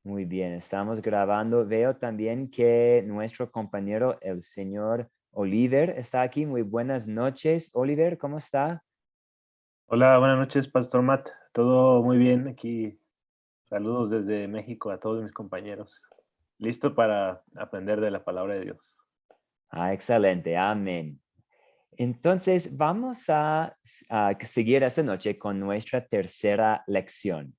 Muy bien, estamos grabando. Veo también que nuestro compañero, el señor Oliver, está aquí. Muy buenas noches. Oliver, ¿cómo está? Hola, buenas noches, Pastor Matt. Todo muy bien aquí. Saludos desde México a todos mis compañeros. Listo para aprender de la palabra de Dios. Excelente. Amén. Entonces, vamos a seguir esta noche con nuestra tercera lección.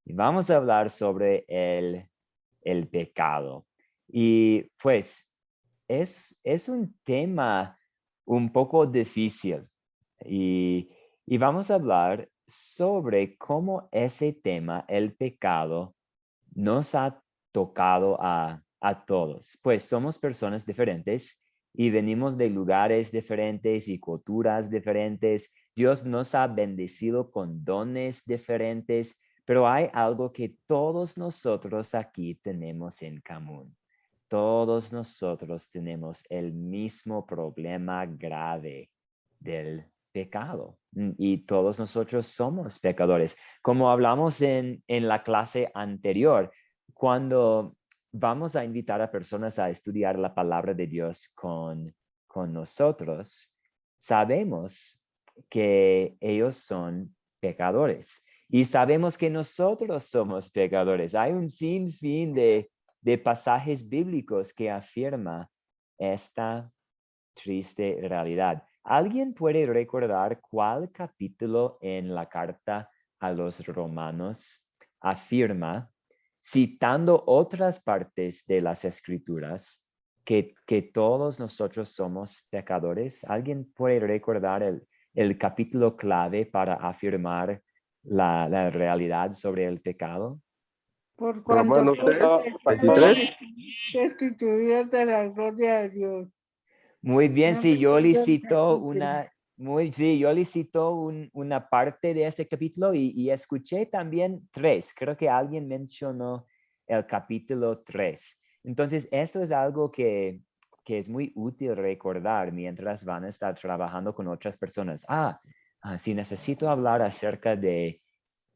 Y vamos a hablar sobre el pecado. Y pues es un tema un poco difícil. Y, y vamos a hablar sobre cómo ese tema, el pecado, nos ha tocado a todos. Pues somos personas diferentes y venimos de lugares diferentes y culturas diferentes. Dios nos ha bendecido con dones diferentes, pero hay algo que todos nosotros aquí tenemos en común. Todos nosotros tenemos el mismo problema grave del pecado y todos nosotros somos pecadores. Como hablamos en la clase anterior, cuando vamos a invitar a personas a estudiar la palabra de Dios con nosotros, sabemos que ellos son pecadores y sabemos que nosotros somos pecadores. Hay un sinfín de pasajes bíblicos que afirma esta triste realidad. ¿Alguien puede recordar cuál capítulo en la carta a los romanos afirma, citando otras partes de las escrituras, que todos nosotros somos pecadores? ¿Alguien puede recordar el capítulo clave para afirmar la realidad sobre el pecado? Por cuanto Romanos todos 3:23. destituidos de la gloria de Dios. Muy bien, No sí, yo le pudieron cito cumplir. una parte de este capítulo y escuché también tres. Creo que alguien mencionó el capítulo 3. Entonces, esto es algo que es muy útil recordar mientras van a estar trabajando con otras personas. Si necesito hablar acerca de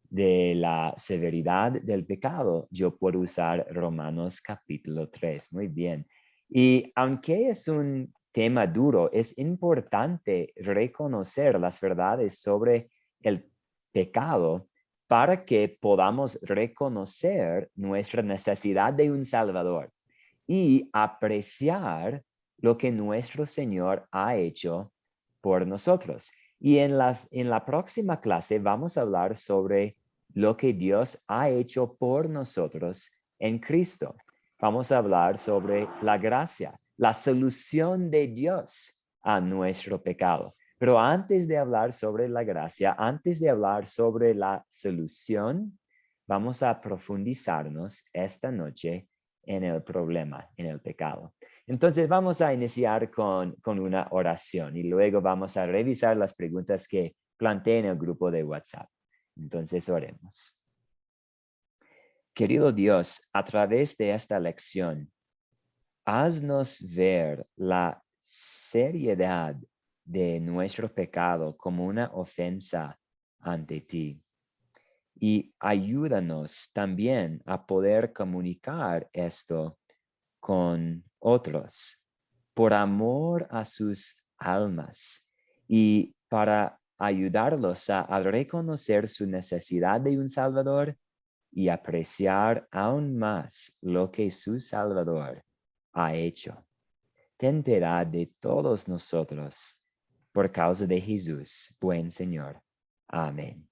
la severidad del pecado, yo puedo usar Romanos capítulo 3. Muy bien. Y aunque es un tema duro, es importante reconocer las verdades sobre el pecado para que podamos reconocer nuestra necesidad de un Salvador y apreciar lo que nuestro Señor ha hecho por nosotros. Y en la próxima clase vamos a hablar sobre lo que Dios ha hecho por nosotros en Cristo. Vamos a hablar sobre la gracia, la solución de Dios a nuestro pecado. Pero antes de hablar sobre la gracia, antes de hablar sobre la solución, vamos a profundizarnos esta noche en el problema, en el pecado. Entonces vamos a iniciar con una oración y luego vamos a revisar las preguntas que planteé en el grupo de WhatsApp. Entonces oremos. Querido Dios, a través de esta lección, haznos ver la seriedad de nuestro pecado como una ofensa ante ti. Y ayúdanos también a poder comunicar esto con otros por amor a sus almas y para ayudarlos a reconocer su necesidad de un Salvador y apreciar aún más lo que su Salvador ha hecho. Ten piedad de todos nosotros por causa de Jesús, buen Señor. Amén.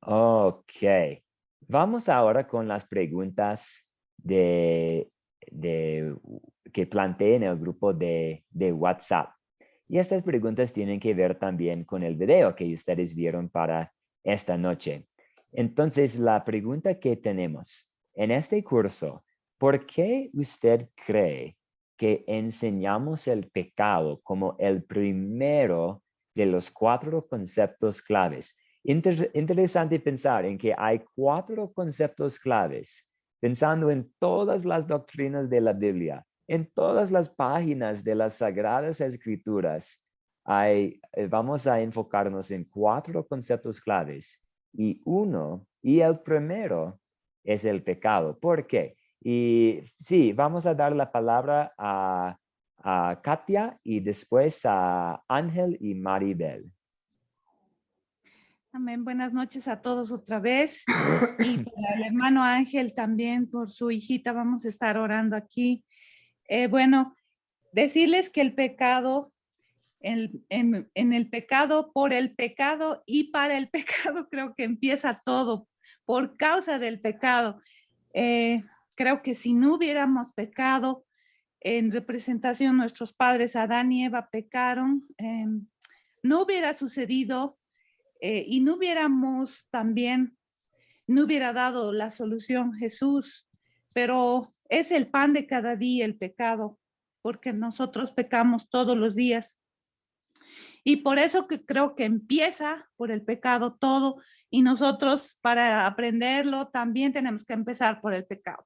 Ok, vamos ahora con las preguntas de- que planteé en el grupo de WhatsApp. Y estas preguntas tienen que ver también con el video que ustedes vieron para esta noche. Entonces, la pregunta que tenemos en este curso, ¿por qué usted cree que enseñamos el pecado como el primero de los cuatro conceptos claves? Interesante pensar en que hay cuatro conceptos claves, pensando en todas las doctrinas de la Biblia, en todas las páginas de las Sagradas Escrituras. Vamos a enfocarnos en cuatro conceptos claves y el primero es el pecado. ¿Por qué? Y sí, vamos a dar la palabra a Katia y después a Ángel y Maribel. Amén. Buenas noches a todos otra vez. Y para el hermano Ángel también, por su hijita, vamos a estar orando aquí. Bueno, decirles que el pecado, en el pecado, por el pecado y para el pecado, creo que empieza todo, por causa del pecado. Creo que si no hubiéramos pecado, en representación nuestros padres Adán y Eva pecaron, no hubiera sucedido y no hubiéramos también, no hubiera dado la solución Jesús, pero es el pan de cada día el pecado, porque nosotros pecamos todos los días. Y por eso que creo que empieza por el pecado todo, y nosotros para aprenderlo también tenemos que empezar por el pecado.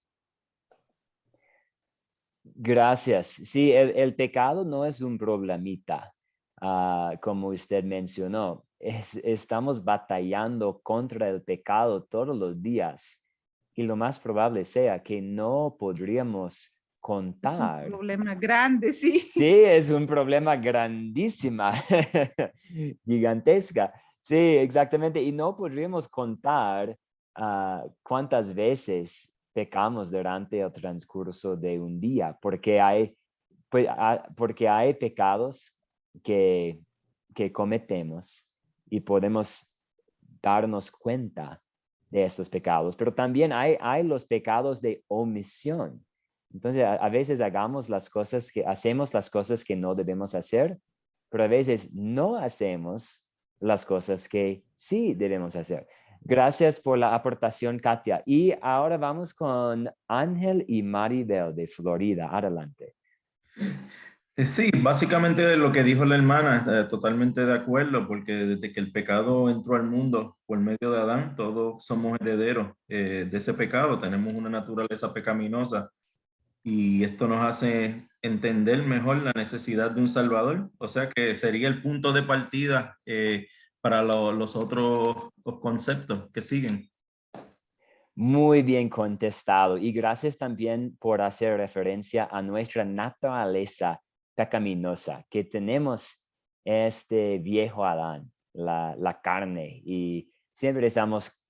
Gracias. Sí, el pecado no es un problemita, como usted mencionó. Estamos batallando contra el pecado todos los días y lo más probable sea que no podríamos contar. Es un problema grande, sí. Sí, es un problema grandísima, gigantesca. Sí, exactamente. Y no podríamos contar cuántas veces pecamos durante el transcurso de un día, porque hay pecados que cometemos y podemos darnos cuenta de estos pecados, pero también hay los pecados de omisión. Entonces, a veces hacemos las cosas que no debemos hacer, pero a veces no hacemos las cosas que sí debemos hacer. Gracias por la aportación, Katia. Y ahora vamos con Ángel y Maribel de Florida. Adelante. Sí, básicamente lo que dijo la hermana, totalmente de acuerdo, porque desde que el pecado entró al mundo por medio de Adán, todos somos herederos de ese pecado, tenemos una naturaleza pecaminosa y esto nos hace entender mejor la necesidad de un Salvador, o sea que sería el punto de partida para los otros conceptos que siguen. Muy bien contestado y gracias también por hacer referencia a nuestra naturaleza pecaminosa, que tenemos este viejo Adán, la carne, y siempre estamos,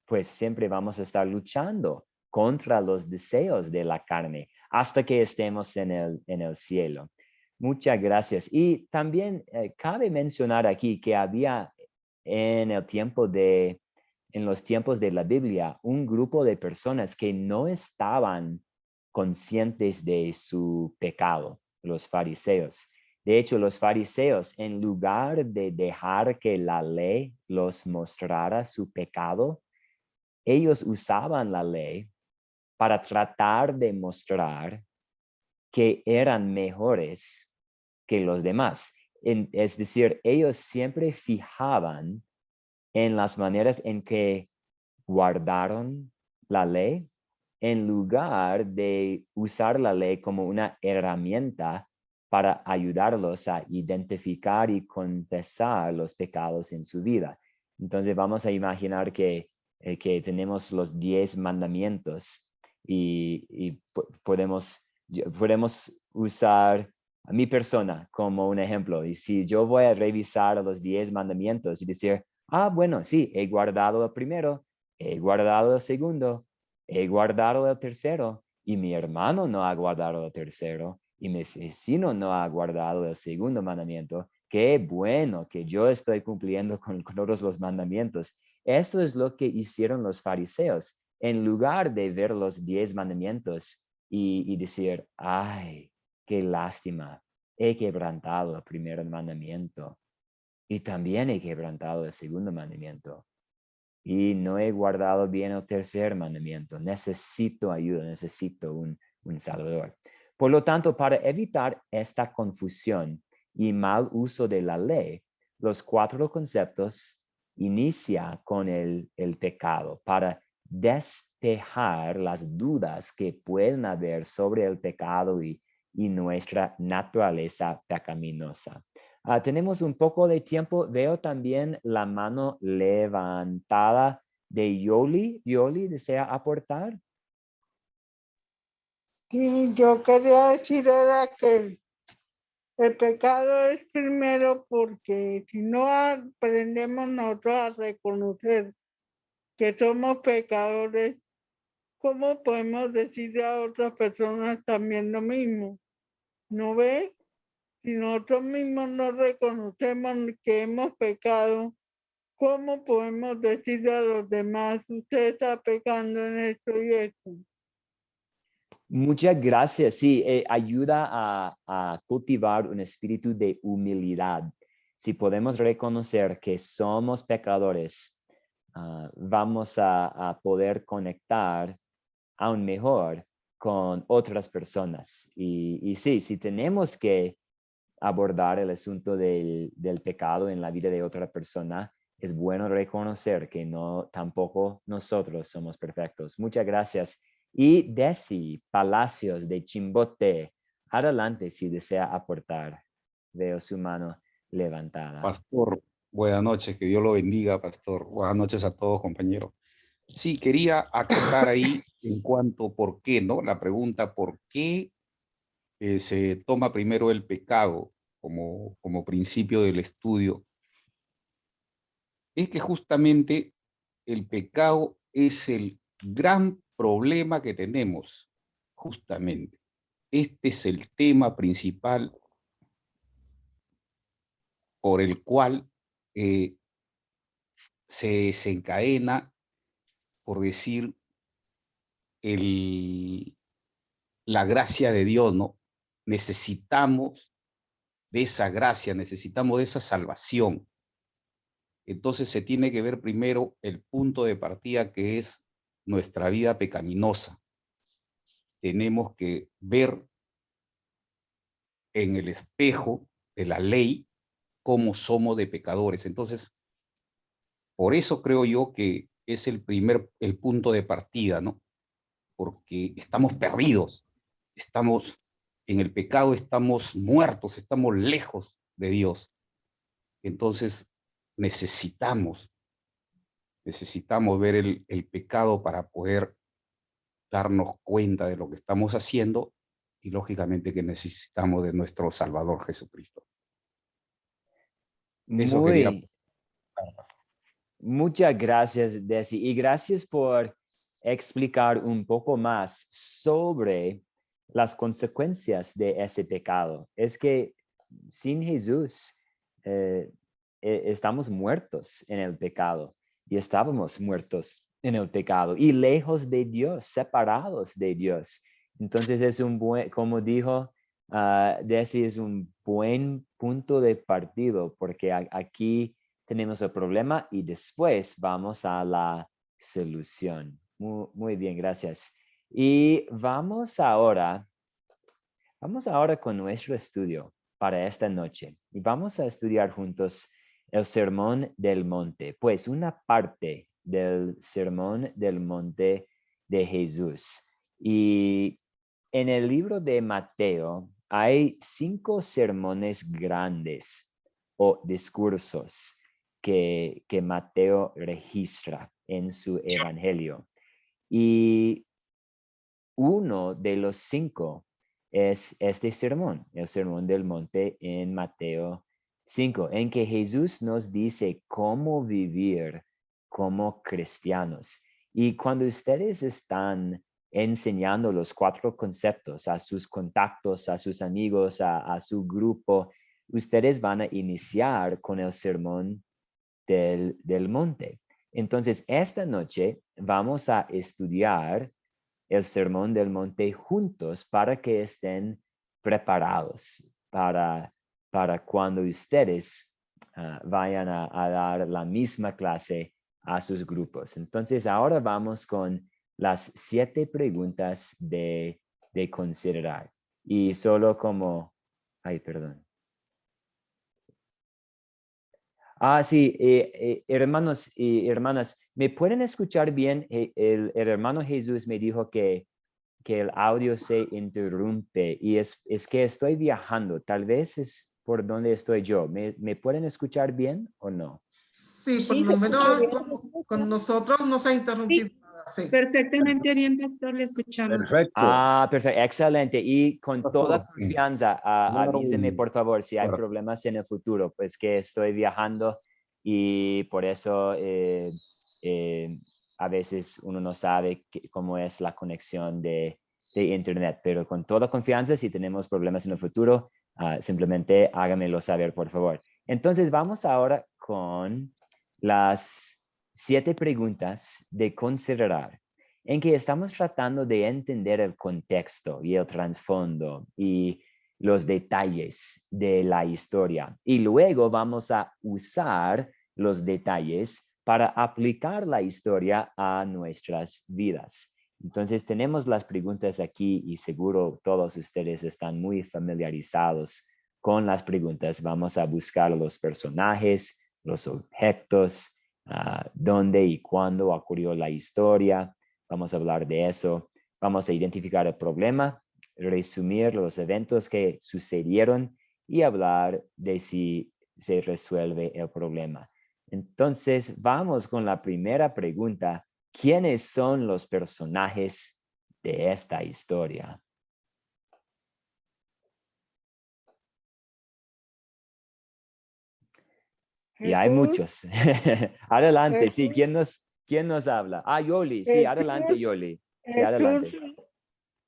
pues siempre vamos a estar luchando contra los deseos de la carne hasta que estemos en el cielo. Muchas gracias. Y también cabe mencionar aquí que había en los tiempos de la Biblia, un grupo de personas que no estaban conscientes de su pecado, los fariseos. De hecho, los fariseos, en lugar de dejar que la ley los mostrara su pecado, ellos usaban la ley para tratar de mostrar que eran mejores que los demás. Es decir, ellos siempre fijaban en las maneras en que guardaron la ley en lugar de usar la ley como una herramienta para ayudarlos a identificar y confesar los pecados en su vida. Entonces vamos a imaginar que tenemos los 10 mandamientos y podemos usar a mi persona como un ejemplo. Y si yo voy a revisar los 10 mandamientos y decir, bueno, sí, he guardado el primero, he guardado el segundo, he guardado el tercero, y mi hermano no ha guardado el tercero, y mi vecino no ha guardado el segundo mandamiento. Qué bueno que yo estoy cumpliendo con todos los mandamientos. Esto es lo que hicieron los fariseos. En lugar de ver los 10 mandamientos y decir, ay, qué lástima, he quebrantado el primer mandamiento. Y también he quebrantado el segundo mandamiento. Y no he guardado bien el tercer mandamiento. Necesito ayuda, necesito un Salvador. Por lo tanto, para evitar esta confusión y mal uso de la ley, los 4 conceptos inicia con el pecado para despejar las dudas que pueden haber sobre el pecado y nuestra naturaleza pecaminosa. Tenemos un poco de tiempo. Veo también la mano levantada de Yoli. Yoli, ¿desea aportar? Y yo quería decir era que el pecado es primero porque si no aprendemos nosotros a reconocer que somos pecadores, ¿cómo podemos decirle a otras personas también lo mismo? ¿No ve? Si nosotros mismos no reconocemos que hemos pecado, ¿cómo podemos decirle a los demás, usted está pecando en esto y esto? Muchas gracias. Sí, ayuda a cultivar un espíritu de humildad. Si podemos reconocer que somos pecadores, vamos a poder conectar aún mejor con otras personas. Y sí, si tenemos que abordar el asunto del pecado en la vida de otra persona, es bueno reconocer que no, tampoco nosotros somos perfectos. Muchas gracias. Y Desi Palacios de Chimbote, adelante si desea aportar. Veo su mano levantada. Pastor, buenas noches, que Dios lo bendiga, pastor. Buenas noches a todos, compañeros. Sí, quería acotar ahí en cuanto por qué, ¿no? La pregunta, ¿por qué se toma primero el pecado como principio del estudio? Es que justamente el pecado es el gran problema que tenemos, justamente. Este es el tema principal por el cual se desencadena, por decir, la gracia de Dios, ¿no? Necesitamos de esa gracia, necesitamos de esa salvación. Entonces se tiene que ver primero el punto de partida, que es nuestra vida pecaminosa. Tenemos que ver en el espejo de la ley cómo somos de pecadores. Entonces, por eso creo yo que es el punto de partida, ¿no? Porque estamos perdidos, estamos en el pecado, estamos muertos, estamos lejos de Dios. Entonces necesitamos ver el pecado para poder darnos cuenta de lo que estamos haciendo y lógicamente que necesitamos de nuestro Salvador Jesucristo. Eso quería. Muchas gracias, Desi, y gracias por explicar un poco más sobre las consecuencias de ese pecado. Es que sin Jesús estamos muertos en el pecado y estábamos muertos en el pecado y lejos de Dios, separados de Dios. Entonces es un buen, como dijo Desi, es un buen punto de partido porque aquí tenemos el problema y después vamos a la solución. Muy bien, gracias. Y vamos ahora con nuestro estudio para esta noche. Y vamos a estudiar juntos el Sermón del Monte, pues una parte del Sermón del Monte de Jesús. Y en el libro de Mateo hay 5 sermones grandes o discursos que Mateo registra en su evangelio. Y uno de los 5 es este sermón, el Sermón del Monte en Mateo 5, en que Jesús nos dice cómo vivir como cristianos. Y cuando ustedes están enseñando los 4 conceptos a sus contactos, a sus amigos, a su grupo, ustedes van a iniciar con el Sermón del Monte. Entonces, esta noche vamos a estudiar el Sermón del Monte juntos para que estén preparados para cuando ustedes vayan a dar la misma clase a sus grupos. Entonces, ahora vamos con las 7 preguntas de considerar. Y solo como, perdón. Sí, hermanos y hermanas, ¿me pueden escuchar bien? El hermano Jesús me dijo que el audio se interrumpe y es que estoy viajando. Tal vez es por donde estoy yo. ¿Me pueden escuchar bien o no? Sí, por Sí, lo se escuchó menos bien. con nosotros no se ha interrumpido nada. Sí. Perfectamente bien, pastor, le escuchamos. Perfecto. Perfecto, excelente. Y con toda Pastor, confianza, avíseme por favor si hay Claro. problemas en el futuro, pues que estoy viajando y por eso a veces uno no sabe cómo es la conexión de internet, pero con toda confianza, si tenemos problemas en el futuro, simplemente hágamelo saber, por favor. Entonces vamos ahora con las 7 preguntas de considerar, en que estamos tratando de entender el contexto y el trasfondo y los detalles de la historia. Y luego vamos a usar los detalles para aplicar la historia a nuestras vidas. Entonces tenemos las preguntas aquí y seguro todos ustedes están muy familiarizados con las preguntas. Vamos a buscar los personajes, los objetos, dónde y cuándo ocurrió la historia. Vamos a hablar de eso. Vamos a identificar el problema, resumir los eventos que sucedieron y hablar de si se resuelve el problema. Entonces, vamos con la primera pregunta. ¿Quiénes son los personajes de esta historia? Y hay muchos. Adelante, sí. ¿Quién nos habla? Yoli. Sí, adelante, Yoli. Sí, adelante.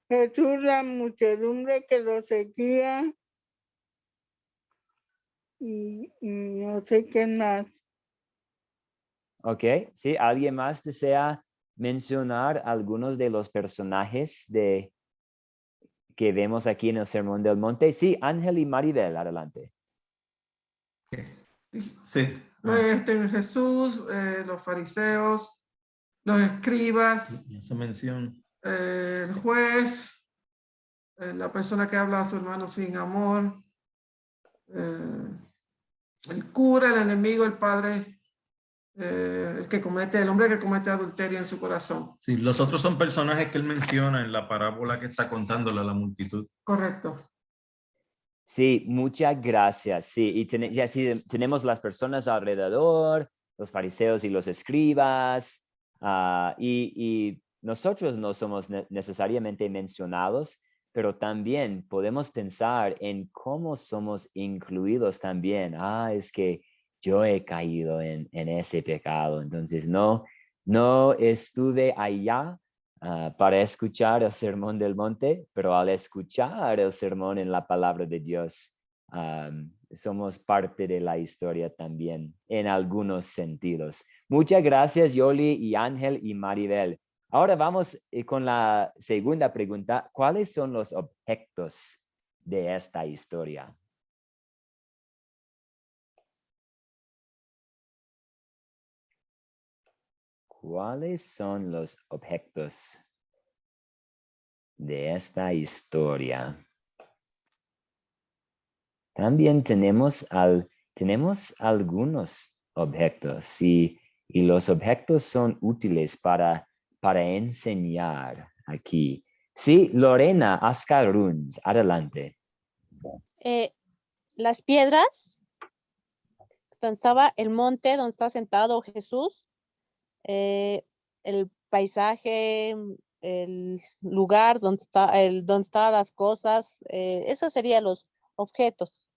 Jesús, la muchedumbre que lo seguía y no sé qué más. Ok, sí. ¿Alguien más desea mencionar algunos de los personajes que vemos aquí en el Sermón del Monte? Sí, Ángel y Maribel, adelante. Sí. Jesús, los fariseos, los escribas, Esa mención. el juez, la persona que habla a su hermano sin amor, el cura, el enemigo, el padre, el hombre que comete adulterio en su corazón. Sí, los otros son personajes que él menciona en la parábola que está contándole a la multitud. Correcto. Sí, muchas gracias. Sí, y ya sí, tenemos las personas alrededor, los fariseos y los escribas, y nosotros no somos necesariamente mencionados, pero también podemos pensar en cómo somos incluidos también. Es que yo he caído en ese pecado, entonces no estuve allá para escuchar el sermón del monte, pero al escuchar el sermón en la palabra de Dios, somos parte de la historia también en algunos sentidos. Muchas gracias, Yoli y Ángel y Maribel. Ahora vamos con la segunda pregunta. ¿Cuáles son los objetos de esta historia? ¿Cuáles son los objetos de esta historia? También tenemos algunos objetos y los objetos son útiles para enseñar aquí. Sí, Lorena Ascaruns, adelante. Las piedras, donde estaba el monte, donde está sentado Jesús, el paisaje, el lugar donde están las cosas, esos serían los objetos.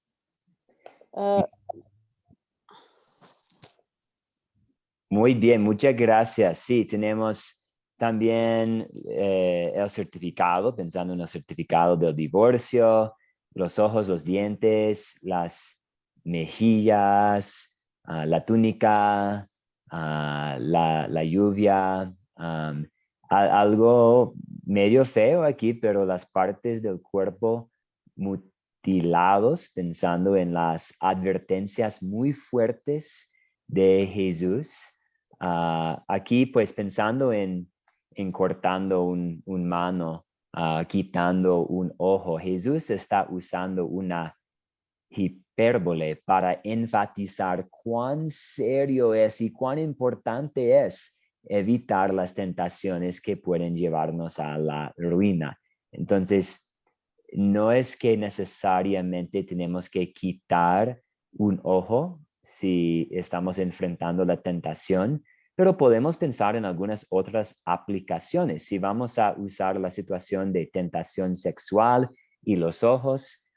Muy bien, muchas gracias. Sí, tenemos también el certificado, pensando en el certificado del divorcio, los ojos, los dientes, las mejillas, la túnica, la lluvia, algo medio feo aquí, pero las partes del cuerpo mutilados, pensando en las advertencias muy fuertes de Jesús. Aquí pues pensando en cortando un mano, quitando un ojo, Jesús está usando una hipérbole para enfatizar cuán serio es y cuán importante es evitar las tentaciones que pueden llevarnos a la ruina. Entonces, no es que necesariamente tenemos que quitar un ojo si estamos enfrentando la tentación, pero podemos pensar en algunas otras aplicaciones. Si vamos a usar la situación de tentación sexual y los ojos,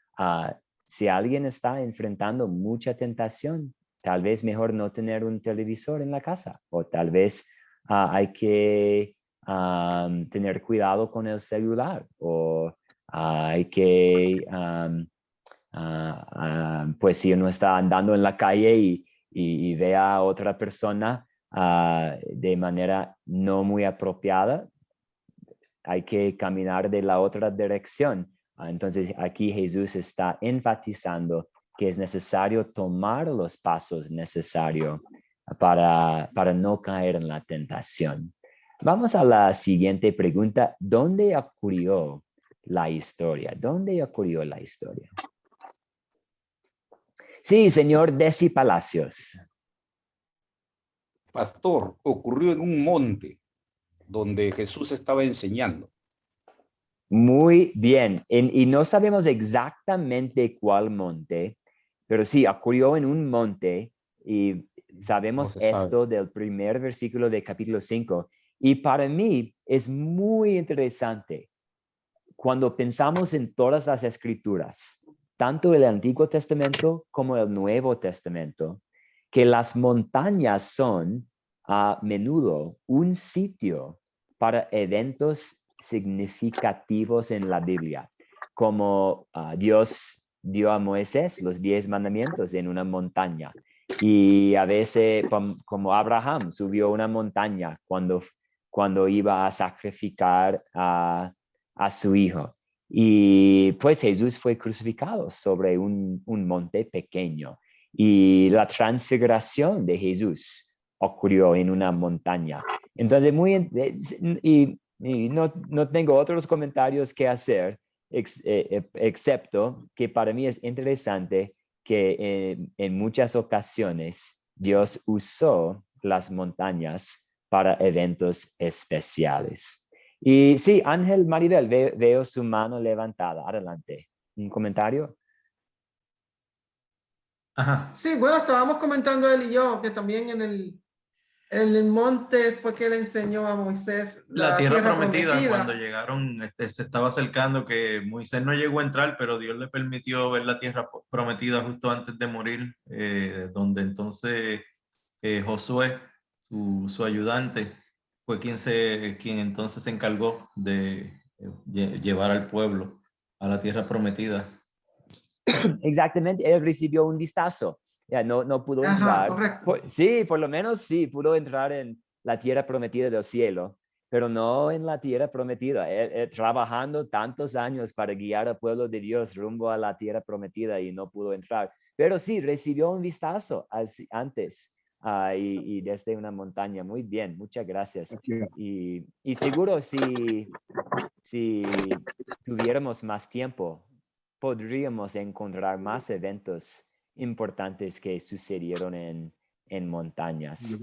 si alguien está enfrentando mucha tentación, tal vez mejor no tener un televisor en la casa, o tal vez hay que tener cuidado con el celular, o hay que, pues si uno está andando en la calle y ve a otra persona de manera no muy apropiada, hay que caminar de la otra dirección. Entonces aquí Jesús está enfatizando que es necesario tomar los pasos necesarios para no caer en la tentación. Vamos a la siguiente pregunta. ¿Dónde ocurrió la historia? ¿Dónde ocurrió la historia? Sí, señor Desi Palacios. Pastor, ocurrió en un monte donde Jesús estaba enseñando. Muy bien. Y no sabemos exactamente cuál monte, pero sí, ocurrió en un monte y sabemos No se sabe. esto del primer versículo de capítulo 5. Y para mí es muy interesante cuando pensamos en todas las escrituras, tanto el Antiguo Testamento como el Nuevo Testamento, que las montañas son a menudo un sitio para eventos significativos en la Biblia, como Dios dio a Moisés los 10 mandamientos en una montaña, y a veces como Abraham subió una montaña cuando iba a sacrificar a su hijo. Y pues Jesús fue crucificado sobre un monte pequeño, y la transfiguración de Jesús ocurrió en una montaña. Entonces, y no tengo otros comentarios que hacer, excepto que para mí es interesante que en muchas ocasiones Dios usó las montañas para eventos especiales. Y sí, Ángel Maribel, veo su mano levantada. Adelante. ¿Un comentario? Ajá. Sí, bueno, estábamos comentando él y yo que también en el monte fue que le enseñó a Moisés La tierra prometida, cuando llegaron, se estaba acercando, que Moisés no llegó a entrar, pero Dios le permitió ver la tierra prometida justo antes de morir, donde entonces Josué, su ayudante, fue quien entonces se encargó de llevar al pueblo a la tierra prometida. Exactamente, él recibió un vistazo. Ya no pudo entrar. Correcto. Sí, por lo menos sí, pudo entrar en la tierra prometida del cielo, pero no en la tierra prometida. Él trabajando tantos años para guiar al pueblo de Dios rumbo a la tierra prometida y no pudo entrar. Pero sí, recibió un vistazo antes y desde una montaña. Muy bien, muchas gracias. Y seguro si tuviéramos más tiempo, podríamos encontrar más eventos importantes que sucedieron en montañas.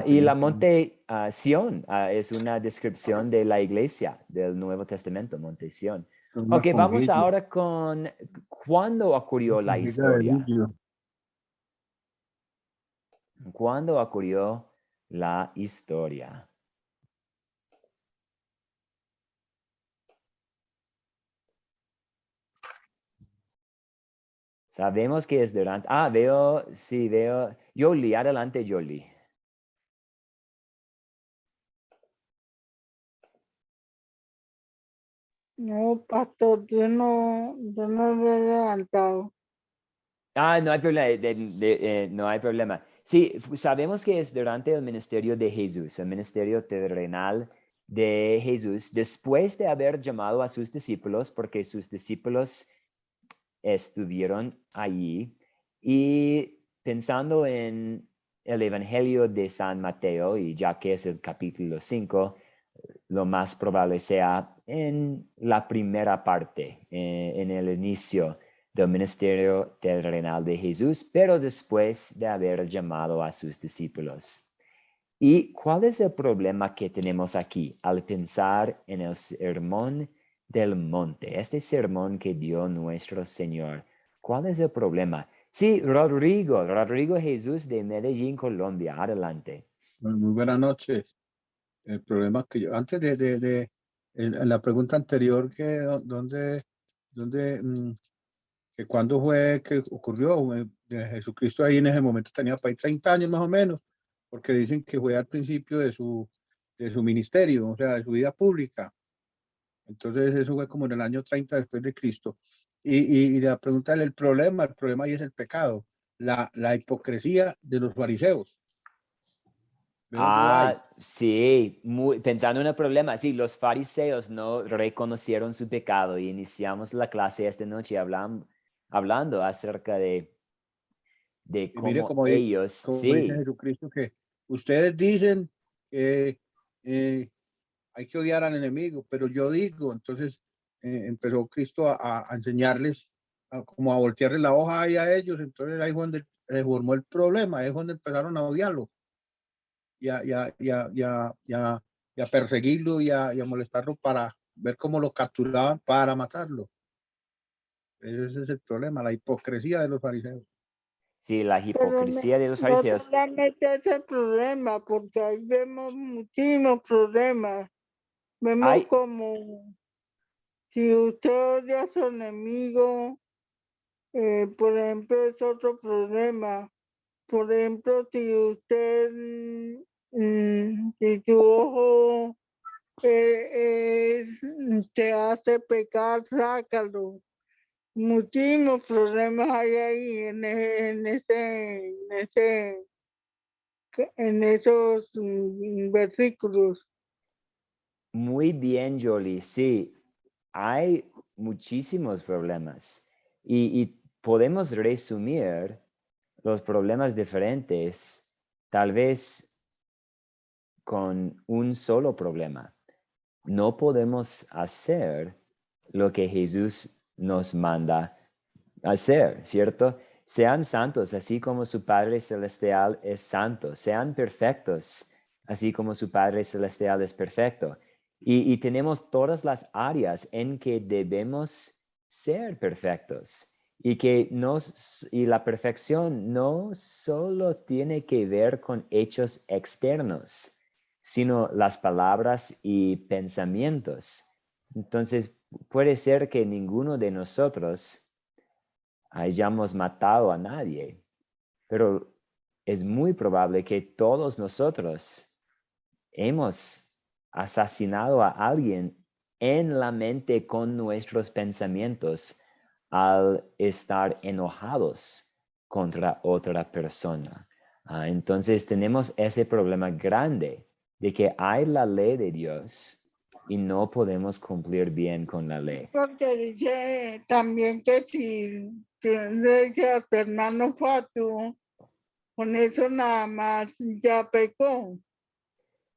Y la monte Sión es una descripción de la iglesia del Nuevo Testamento, Monte Sión. Ok, vamos ahora con ¿cuándo ocurrió la historia? ¿Cuándo ocurrió la historia? Sabemos que es durante... veo. Yoli, adelante, Yoli. No, pastor, yo no lo he levantado. No hay problema. No hay problema. Sí, sabemos que es durante el ministerio de Jesús, el ministerio terrenal de Jesús, después de haber llamado a sus discípulos, porque sus discípulos estuvieron allí, y pensando en el Evangelio de San Mateo, y ya que es el capítulo 5, lo más probable sea en la primera parte, en el inicio del ministerio terrenal de Jesús, pero después de haber llamado a sus discípulos. ¿Y cuál es el problema que tenemos aquí al pensar en el sermón del monte? Este sermón que dio nuestro Señor. ¿Cuál es el problema? Sí, Rodrigo Jesús de Medellín, Colombia. Adelante. Bueno, muy buenas noches. El problema es que yo, antes en la pregunta anterior, que cuándo fue que ocurrió, de Jesucristo ahí en ese momento tenía para ahí 30 años más o menos, porque dicen que fue al principio de su ministerio, o sea, de su vida pública. Entonces eso fue como en el año 30 después de Cristo. Y la pregunta, el problema ahí es el pecado, la hipocresía de los fariseos. Veo yo ahí. Sí, pensando en el problema, sí, los fariseos no reconocieron su pecado y iniciamos la clase esta noche hablando acerca de Y mire, cómo ellos, como dice sí, Jesucristo, que ustedes dicen que hay que odiar al enemigo, pero yo digo, entonces empezó Cristo a enseñarles, como a voltearle la hoja ahí a ellos, entonces ahí fue donde se formó el problema, ahí es donde empezaron a odiarlo, y a perseguirlo y a molestarlo para ver cómo lo capturaban para matarlo. Ese es el problema, la hipocresía de los fariseos. sí, la Pero hipocresía de los no fariseos. solamente ese problema, porque ahí vemos muchísimos problemas. Vemos Hay, como si usted odia a su enemigo, por ejemplo, es otro problema. Por ejemplo, si usted, si su ojo te hace pecar, sácalo. Muchísimos problemas hay ahí en esos versículos. Muy bien, Jolie. Sí, hay muchísimos problemas y podemos resumir los problemas diferentes tal vez con un solo problema. No podemos hacer lo que Jesús nos manda hacer, ¿cierto? Sean santos, así como su Padre Celestial es santo. Sean perfectos, así como su Padre Celestial es perfecto. Y tenemos todas las áreas en que debemos ser perfectos. Y la perfección no solo tiene que ver con hechos externos, sino las palabras y pensamientos. Entonces, puede ser que ninguno de nosotros hayamos matado a nadie, pero es muy probable que todos nosotros hemos asesinado a alguien en la mente con nuestros pensamientos al estar enojados contra otra persona. Entonces tenemos ese problema grande de que hay la ley de Dios y no podemos cumplir bien con la ley. Porque dice también que si le dice a tu hermano fatuo, con eso nada más ya pecó.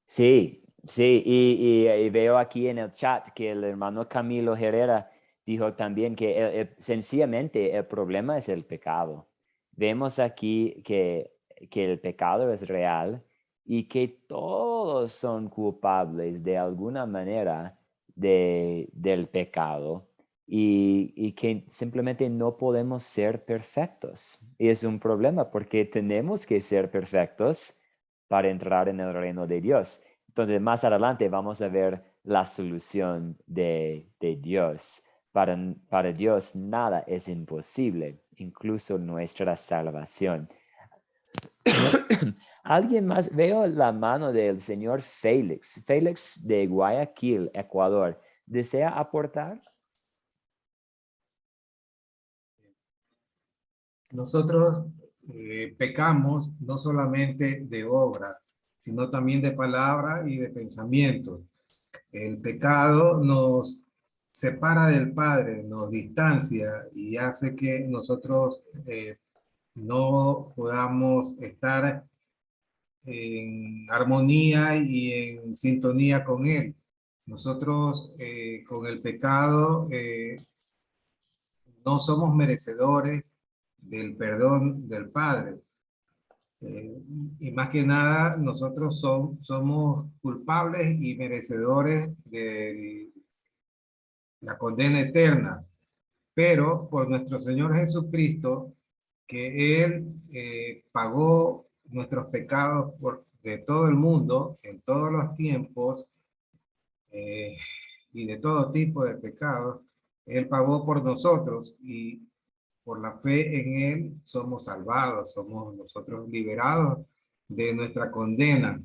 Sí, sí, y veo aquí en el chat que el hermano Camilo Herrera dijo también que sencillamente el problema es el pecado. Vemos aquí que el pecado es real y que todos son culpables de alguna manera del pecado y que simplemente no podemos ser perfectos. Y es un problema porque tenemos que ser perfectos para entrar en el reino de Dios. Entonces, más adelante vamos a ver la solución de Dios. Para Dios nada es imposible, incluso nuestra salvación. ¿Alguien más? Veo la mano del señor Félix. Félix de Guayaquil, Ecuador. ¿Desea aportar? Nosotros pecamos no solamente de obra, sino también de palabra y de pensamiento. El pecado nos separa del Padre, nos distancia y hace que nosotros no podamos estar en armonía y en sintonía con Él. Nosotros con el pecado no somos merecedores del perdón del Padre. Y más que nada, nosotros somos culpables y merecedores de la condena eterna. Pero por nuestro Señor Jesucristo, que Él pagó nuestros pecados de todo el mundo, en todos los tiempos, y de todo tipo de pecados. Él pagó por nosotros y por la fe en Él somos salvados, somos nosotros liberados de nuestra condena.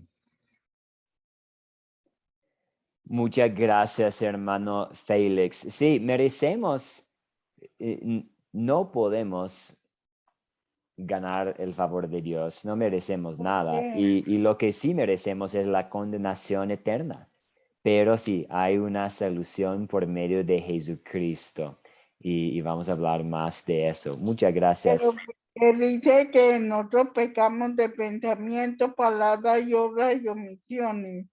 Muchas gracias, hermano Félix. Sí, merecemos, no podemos ganar el favor de Dios, no merecemos nada. Y lo que sí merecemos es la condenación eterna. Pero sí, hay una solución por medio de Jesucristo. Y vamos a hablar más de eso. Muchas gracias. Pero dice que nosotros pecamos de pensamiento, palabra y obra y omisiones.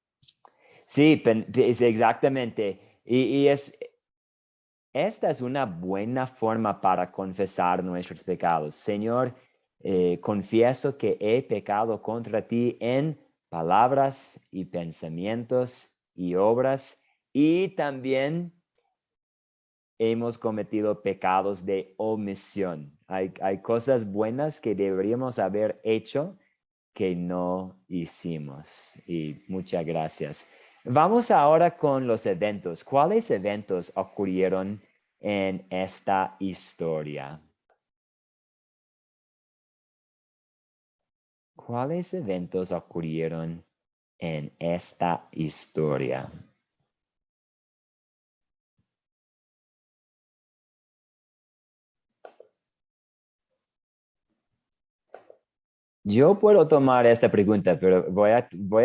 Sí, es exactamente. Esta es una buena forma para confesar nuestros pecados. Señor, confieso que he pecado contra ti en palabras y pensamientos y obras, y también hemos cometido pecados de omisión. Hay cosas buenas que deberíamos haber hecho que no hicimos. Y muchas gracias. Vamos ahora con los eventos. ¿Cuáles eventos ocurrieron en esta historia? ¿Cuáles eventos ocurrieron en esta historia? Yo puedo tomar esta pregunta, pero voy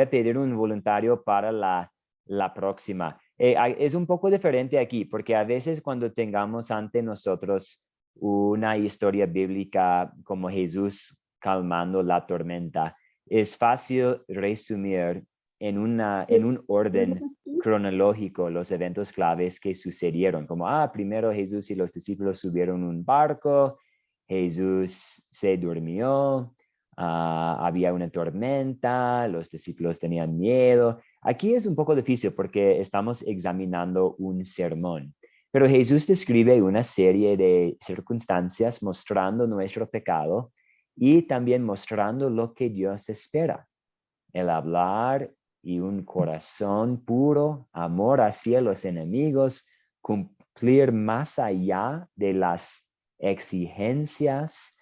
a pedir un voluntario para la próxima. Es un poco diferente aquí, porque a veces cuando tengamos ante nosotros una historia bíblica como Jesús calmando la tormenta, es fácil resumir en un orden cronológico los eventos claves que sucedieron, como, primero Jesús y los discípulos subieron un barco, Jesús se durmió, había una tormenta, los discípulos tenían miedo. Aquí es un poco difícil porque estamos examinando un sermón, pero Jesús describe una serie de circunstancias mostrando nuestro pecado y también mostrando lo que Dios espera. El hablar y un corazón puro, amor hacia los enemigos, cumplir más allá de las exigencias.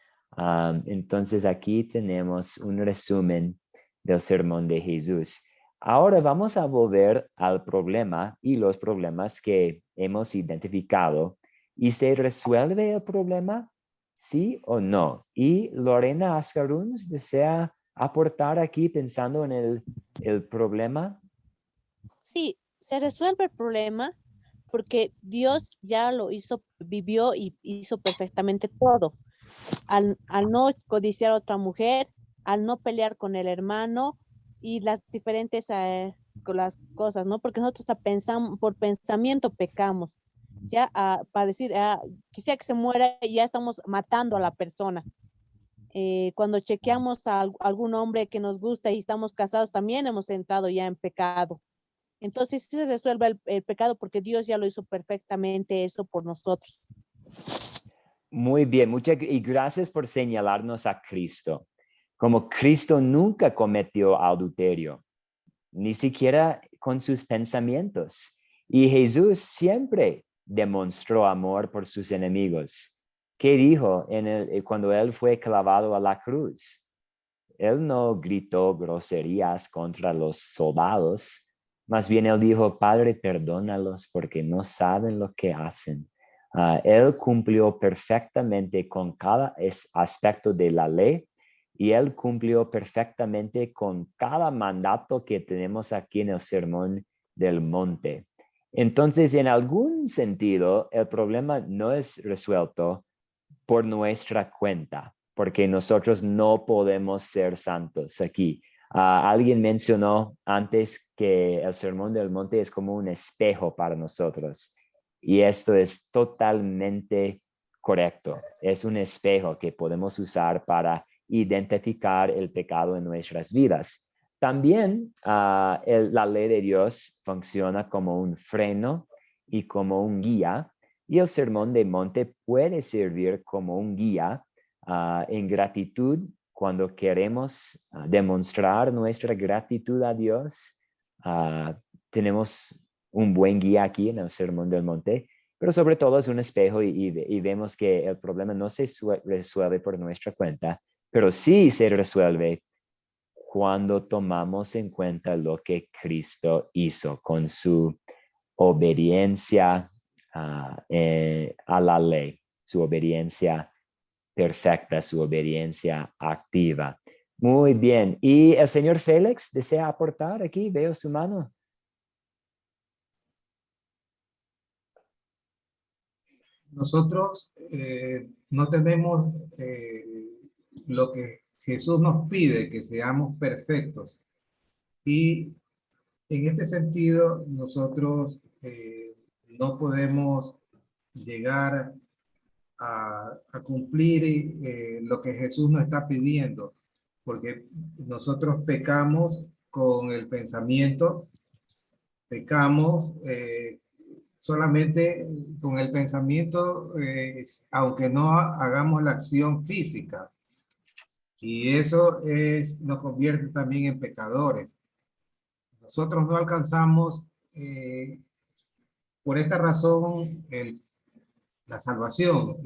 Entonces aquí tenemos un resumen del sermón de Jesús. Ahora vamos a volver al problema y los problemas que hemos identificado. ¿Y se resuelve el problema? ¿Sí o no? Y Lorena Ascaruns desea aportar aquí pensando en el problema. Sí, se resuelve el problema porque Dios ya lo hizo, vivió y hizo perfectamente todo. Al no codiciar a otra mujer, al no pelear con el hermano y las diferentes con las cosas, ¿no? Porque nosotros por pensamiento pecamos. Ya para decir, quisiera que se muera y ya estamos matando a la persona. Cuando chequeamos a algún hombre que nos gusta y estamos casados, también hemos entrado ya en pecado. Entonces sí se resuelve el pecado porque Dios ya lo hizo perfectamente eso por nosotros. Muy bien, y gracias por señalarnos a Cristo. Como Cristo nunca cometió adulterio, ni siquiera con sus pensamientos. Y Jesús siempre demostró amor por sus enemigos. ¿Qué dijo cuando él fue clavado a la cruz? Él no gritó groserías contra los soldados. Más bien él dijo, Padre, perdónalos porque no saben lo que hacen. Él cumplió perfectamente con cada aspecto de la ley y él cumplió perfectamente con cada mandato que tenemos aquí en el Sermón del Monte. Entonces, en algún sentido, el problema no es resuelto por nuestra cuenta, porque nosotros no podemos ser santos aquí. Alguien mencionó antes que el Sermón del Monte es como un espejo para nosotros. Y esto es totalmente correcto. Es un espejo que podemos usar para identificar el pecado en nuestras vidas. También la ley de Dios funciona como un freno y como un guía. Y el Sermón del Monte puede servir como un guía en gratitud, cuando queremos demostrar nuestra gratitud a Dios, tenemos un buen guía aquí en el Sermón del Monte, pero sobre todo es un espejo y vemos que el problema no se resuelve por nuestra cuenta, pero sí se resuelve cuando tomamos en cuenta lo que Cristo hizo con su obediencia a la ley, su obediencia perfecta, su obediencia activa. Muy bien. ¿Y el señor Félix desea aportar aquí? Veo su mano. Nosotros no tenemos lo que Jesús nos pide, que seamos perfectos. Y en este sentido, nosotros no podemos llegar a cumplir lo que Jesús nos está pidiendo, porque nosotros pecamos con el pensamiento, pecamos solamente con el pensamiento, aunque no hagamos la acción física. Y eso nos convierte también en pecadores. Nosotros no alcanzamos, por esta razón, la salvación.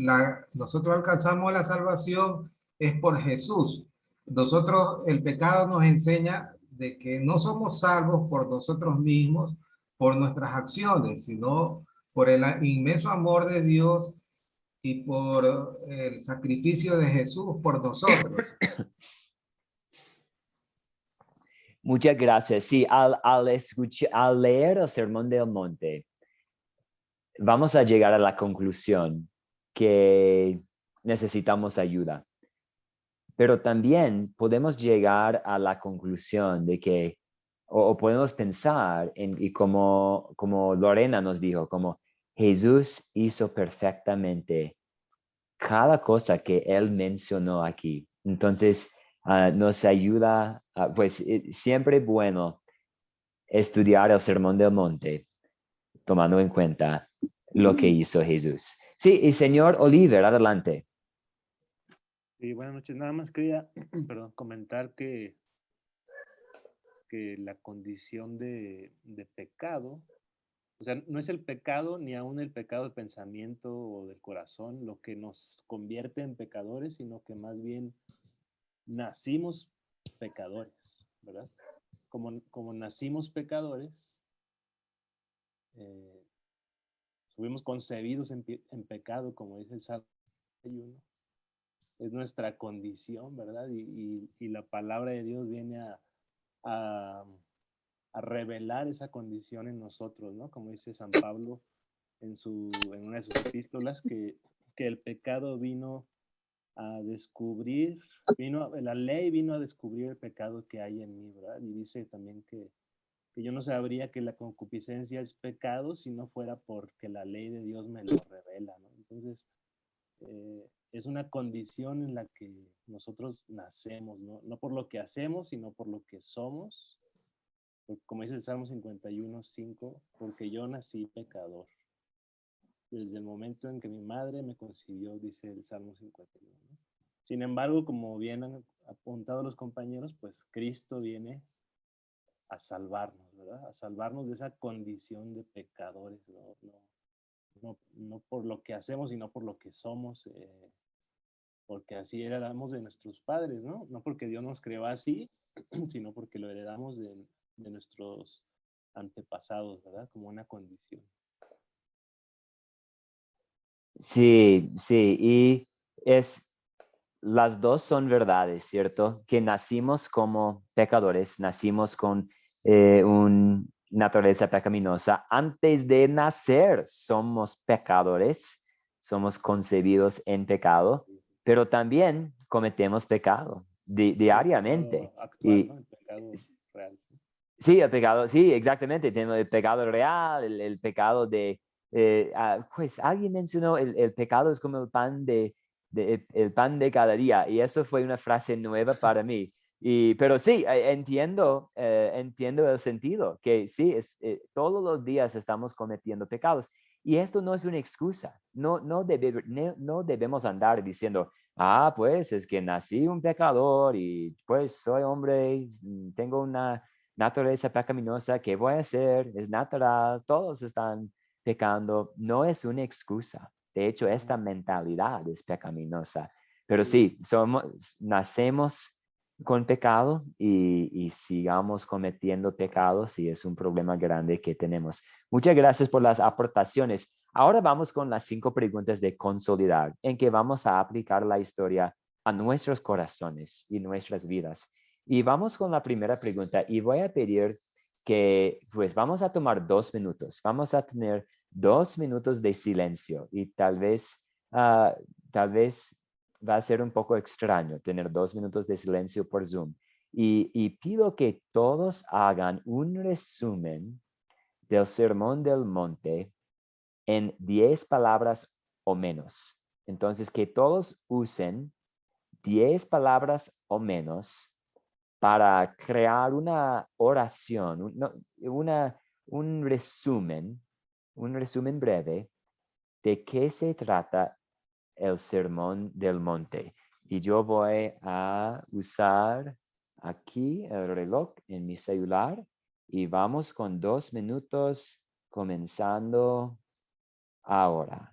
Nosotros alcanzamos la salvación es por Jesús. Nosotros, el pecado nos enseña de que no somos salvos por nosotros mismos, por nuestras acciones, sino por el inmenso amor de Dios y por el sacrificio de Jesús por nosotros. Muchas gracias. Sí, al leer el Sermón del Monte, vamos a llegar a la conclusión que necesitamos ayuda. Pero también podemos llegar a la conclusión de que, o podemos pensar y como Lorena nos dijo, como Jesús hizo perfectamente cada cosa que él mencionó aquí. Entonces, nos ayuda, pues siempre bueno estudiar el Sermón del Monte, tomando en cuenta lo que hizo Jesús. Sí, y señor Oliver, adelante. Sí, buenas noches. Nada más quería comentar que la condición de pecado, o sea, no es el pecado ni aún el pecado del pensamiento o del corazón lo que nos convierte en pecadores, sino que más bien nacimos pecadores, ¿verdad? Como nacimos pecadores, fuimos concebidos en pecado, como dice el Salmo 1. Es nuestra condición, ¿verdad? Y la palabra de Dios viene a revelar esa condición en nosotros, ¿no? Como dice San Pablo en una de sus epístolas, que el pecado vino a descubrir, la ley vino a descubrir el pecado que hay en mí, ¿verdad? Y dice también que yo no sabría que la concupiscencia es pecado si no fuera porque la ley de Dios me lo revela, ¿no? Entonces, es una condición en la que nosotros nacemos, ¿no? No por lo que hacemos, sino por lo que somos. Como dice el Salmo 51:5, porque yo nací pecador. Desde el momento en que mi madre me concibió, dice el Salmo 51, ¿no? Sin embargo, como bien han apuntado los compañeros, pues Cristo viene a salvarnos, ¿verdad? A salvarnos de esa condición de pecadores, no por lo que hacemos, sino por lo que somos, porque así heredamos de nuestros padres, ¿no? No porque Dios nos creó así, sino porque lo heredamos de nuestros antepasados, ¿verdad? Como una condición. Sí, sí, y las dos son verdades, ¿cierto? Que nacimos como pecadores, nacimos con una naturaleza pecaminosa. Antes de nacer somos pecadores, somos concebidos en pecado, pero también cometemos pecado diariamente. El pecado real. Sí, el pecado, sí, exactamente. Tenemos el pecado real, el pecado de... pues alguien mencionó el pecado es como el pan el pan de cada día, y eso fue una frase nueva para mí. Pero sí, entiendo el sentido, que sí, todos los días estamos cometiendo pecados. Y esto no es una excusa. No debemos andar diciendo, Pues es que nací un pecador y pues soy hombre, tengo una naturaleza pecaminosa, ¿qué voy a hacer? Es natural, todos están pecando. No es una excusa. De hecho, esta mentalidad es pecaminosa. Pero sí, nacemos con pecado y sigamos cometiendo pecados y es un problema grande que tenemos. Muchas gracias por las aportaciones. Ahora vamos con las 5 preguntas de consolidar, en que vamos a aplicar la historia a nuestros corazones y nuestras vidas. Y vamos con la primera pregunta y voy a pedir que pues vamos a tomar 2 minutos. Vamos a tener 2 minutos de silencio y tal vez va a ser un poco extraño tener 2 minutos de silencio por Zoom. Y pido que todos hagan un resumen del Sermón del Monte en 10 palabras o menos. Entonces, que todos usen 10 palabras o menos para crear una oración, un resumen breve de qué se trata el Sermón del Monte. Y yo voy a usar aquí el reloj en mi celular y vamos con 2 minutos comenzando ahora.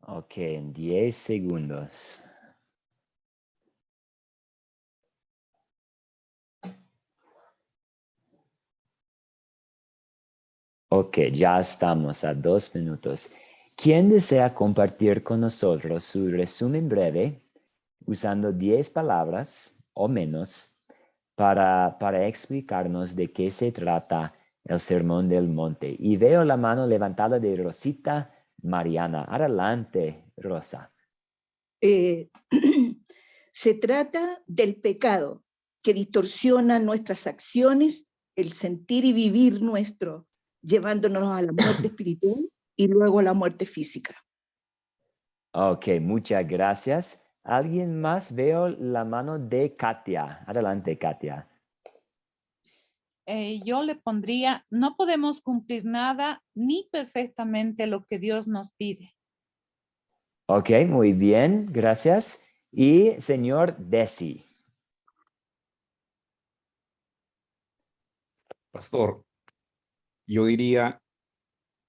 Ok, en 10 segundos. Ok, ya estamos a 2 minutos. ¿Quién desea compartir con nosotros su resumen breve usando 10 palabras o menos para explicarnos de qué se trata el Sermón del Monte? Y veo la mano levantada de Rosita Mariana. Adelante, Rosa. Se trata del pecado que distorsiona nuestras acciones, el sentir y vivir nuestro, llevándonos a la muerte espiritual y luego a la muerte física. Ok, muchas gracias. ¿Alguien más? Veo la mano de Katia. Adelante, Katia. Yo le pondría, no podemos cumplir nada ni perfectamente lo que Dios nos pide. Ok, muy bien, gracias. Y señor Desi. Pastor, yo diría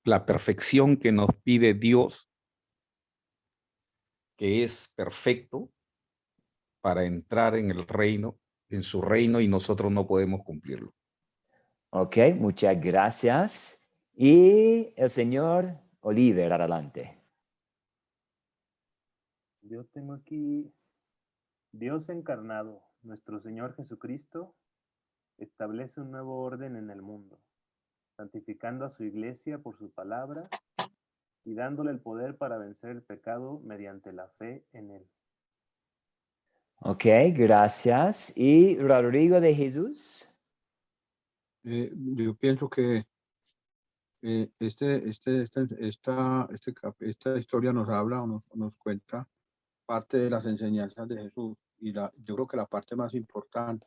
la perfección que nos pide Dios, que es perfecto para entrar en el reino, en su reino, y nosotros no podemos cumplirlo. Ok, muchas gracias. Y el señor Oliver, adelante. Yo tengo aquí Dios encarnado, nuestro Señor Jesucristo, establece un nuevo orden en el mundo. santificando a su iglesia por su palabra y dándole el poder para vencer el pecado mediante la fe en él. Ok, gracias. ¿Y Rodrigo de Jesús? Yo pienso que esta historia nos habla o nos cuenta parte de las enseñanzas de Jesús y yo creo que la parte más importante,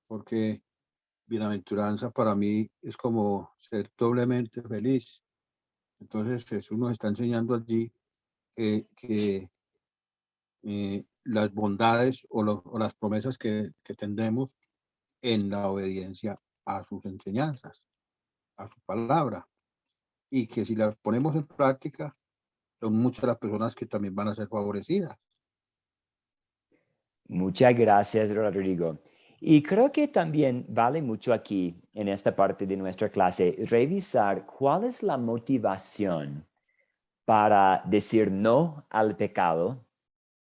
porque bienaventuranza para mí es como ser doblemente feliz. Entonces Jesús nos está enseñando allí que las bondades o las promesas que tendremos en la obediencia a sus enseñanzas, a su palabra, y que si las ponemos en práctica, son muchas las personas que también van a ser favorecidas. Muchas gracias, Rodrigo. Y creo que también vale mucho aquí, en esta parte de nuestra clase, revisar cuál es la motivación para decir no al pecado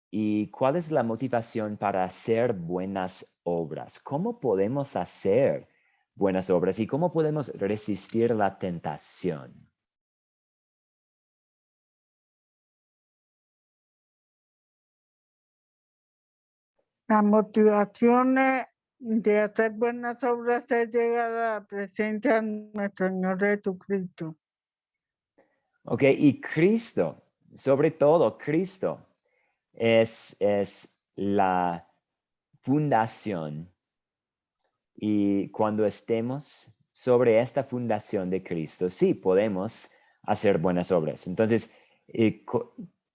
y cuál es la motivación para hacer buenas obras. ¿Cómo podemos hacer buenas obras y cómo podemos resistir la tentación? La motivación de hacer buenas obras es llegar a la presencia de nuestro Señor Jesucristo. Ok, y Cristo, sobre todo Cristo, es la fundación. Y cuando estemos sobre esta fundación de Cristo, sí podemos hacer buenas obras. Entonces,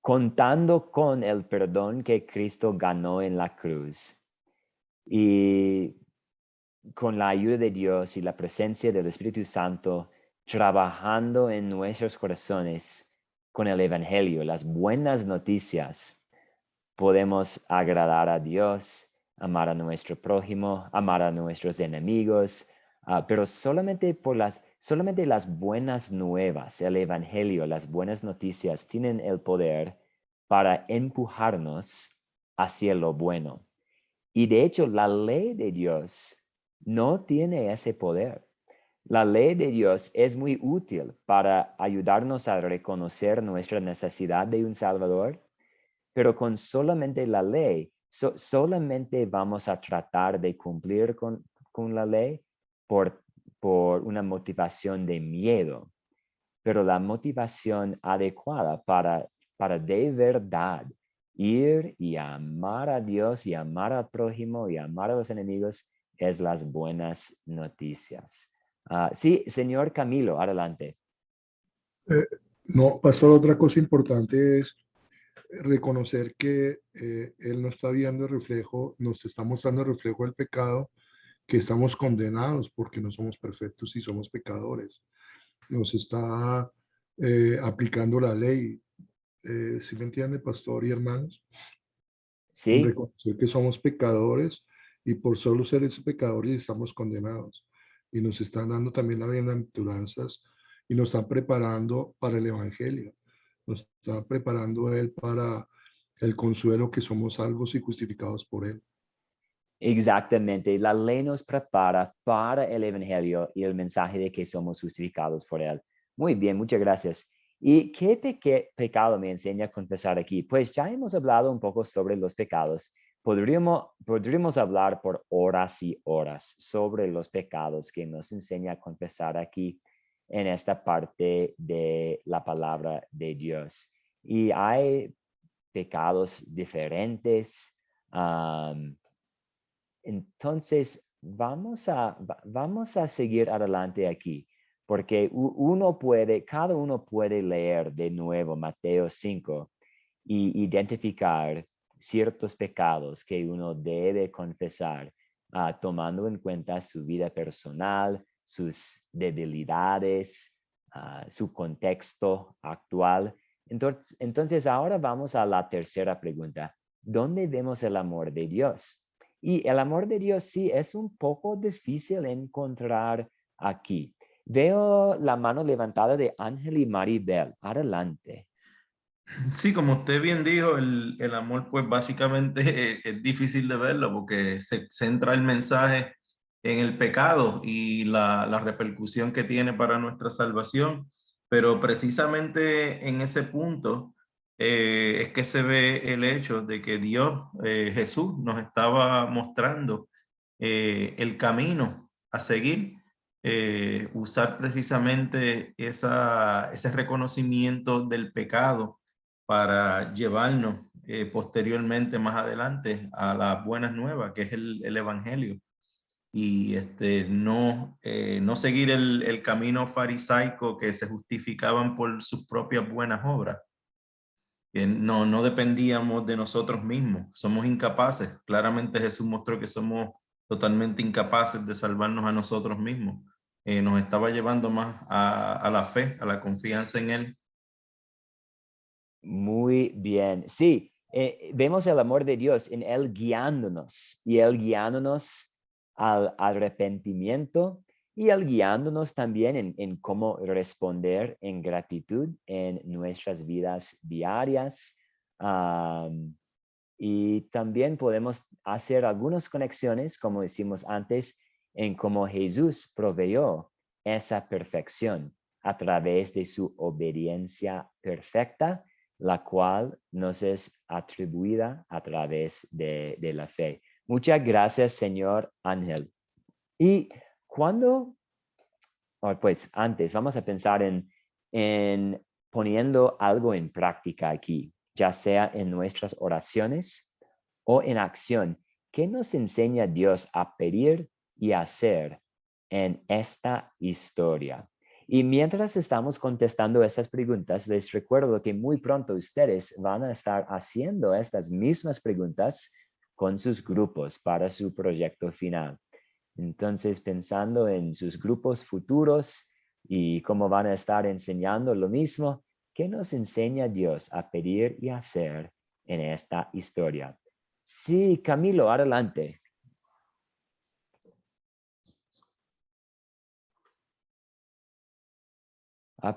contando con el perdón que Cristo ganó en la cruz y con la ayuda de Dios y la presencia del Espíritu Santo trabajando en nuestros corazones con el Evangelio, las buenas noticias, podemos agradar a Dios, amar a nuestro prójimo, amar a nuestros enemigos, pero solamente las buenas nuevas, el Evangelio, las buenas noticias tienen el poder para empujarnos hacia lo bueno. Y de hecho, la ley de Dios no tiene ese poder. La ley de Dios es muy útil para ayudarnos a reconocer nuestra necesidad de un Salvador, pero con solamente la ley, solamente vamos a tratar de cumplir con la ley por una motivación de miedo. Pero la motivación adecuada para de verdad ir y amar a Dios y amar al prójimo y amar a los enemigos es las buenas noticias. Sí, señor Camilo, adelante. No, pastor, otra cosa importante es reconocer que Él nos está viendo el reflejo, nos está mostrando el reflejo del pecado, que estamos condenados porque no somos perfectos y somos pecadores. Nos está aplicando la ley. ¿Sí me entiende, pastor y hermanos? Sí. Reconocer que somos pecadores y por solo ser esos pecadores estamos condenados. Y nos están dando también las bienaventuranzas y nos están preparando para el Evangelio. Nos está preparando Él para el consuelo que somos salvos y justificados por Él. Exactamente. La ley nos prepara para el Evangelio y el mensaje de que somos justificados por Él. Muy bien, muchas gracias. ¿Y qué pecado me enseña a confesar aquí? Pues ya hemos hablado un poco sobre los pecados. Podríamos hablar por horas y horas sobre los pecados que nos enseña a confesar aquí en esta parte de la palabra de Dios. Y hay pecados diferentes. Entonces, vamos a seguir adelante aquí, porque cada uno puede leer de nuevo Mateo 5 y identificar ciertos pecados que uno debe confesar, tomando en cuenta su vida personal, sus debilidades, su contexto actual. Entonces, ahora vamos a la tercera pregunta. ¿Dónde vemos el amor de Dios? Y el amor de Dios sí es un poco difícil encontrar aquí. Veo la mano levantada de Ángel y Maribel. Adelante. Sí, como usted bien dijo, el amor pues básicamente es difícil de verlo porque se centra el mensaje en el pecado y la repercusión que tiene para nuestra salvación, pero precisamente en ese punto es que se ve el hecho de que Dios, Jesús, nos estaba mostrando el camino a seguir, usar precisamente ese reconocimiento del pecado para llevarnos posteriormente, más adelante, a las buenas nuevas, que es el Evangelio. Y no seguir el camino farisaico que se justificaban por sus propias buenas obras. Que no dependíamos de nosotros mismos, somos incapaces. Claramente Jesús mostró que somos totalmente incapaces de salvarnos a nosotros mismos. Nos estaba llevando más a la fe, a la confianza en Él. Muy bien. Sí, vemos el amor de Dios en Él guiándonos y Él guiándonos al arrepentimiento y Él guiándonos también en cómo responder en gratitud en nuestras vidas diarias. Y también podemos hacer algunas conexiones, como decimos antes, en cómo Jesús proveyó esa perfección a través de su obediencia perfecta, la cual nos es atribuida a través de la fe. Muchas gracias, señor Ángel. Y pues antes, vamos a pensar en poniendo algo en práctica aquí, ya sea en nuestras oraciones o en acción. ¿Qué nos enseña Dios a pedir y hacer en esta historia? Y mientras estamos contestando estas preguntas, les recuerdo que muy pronto ustedes van a estar haciendo estas mismas preguntas con sus grupos para su proyecto final. Entonces, pensando en sus grupos futuros y cómo van a estar enseñando lo mismo, ¿qué nos enseña Dios a pedir y hacer en esta historia? Sí, Camilo, adelante.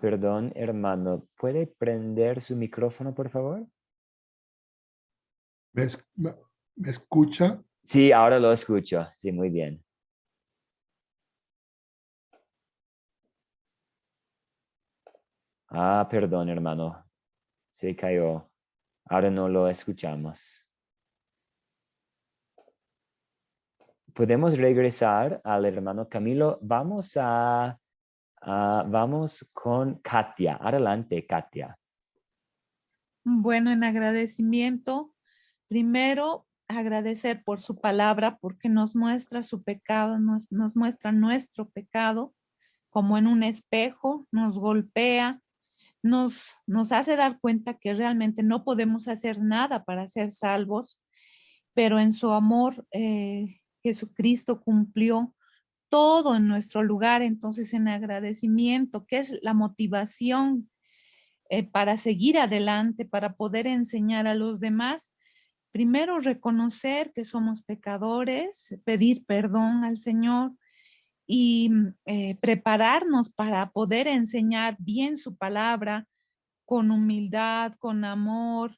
Perdón, hermano, ¿puede prender su micrófono, por favor? ¿Me escucha? Sí, ahora lo escucho. Sí, muy bien. Perdón, hermano. Se cayó. Ahora no lo escuchamos. Podemos regresar al hermano Camilo. Vamos con Katia. Adelante, Katia. Bueno, en agradecimiento, primero agradecer por su palabra, porque nos muestra su pecado, nos muestra nuestro pecado como en un espejo, nos golpea, nos hace dar cuenta que realmente no podemos hacer nada para ser salvos, pero en su amor Jesucristo cumplió todo en nuestro lugar. Entonces, en agradecimiento, que es la motivación para seguir adelante, para poder enseñar a los demás. Primero, reconocer que somos pecadores, pedir perdón al Señor y prepararnos para poder enseñar bien su palabra con humildad, con amor,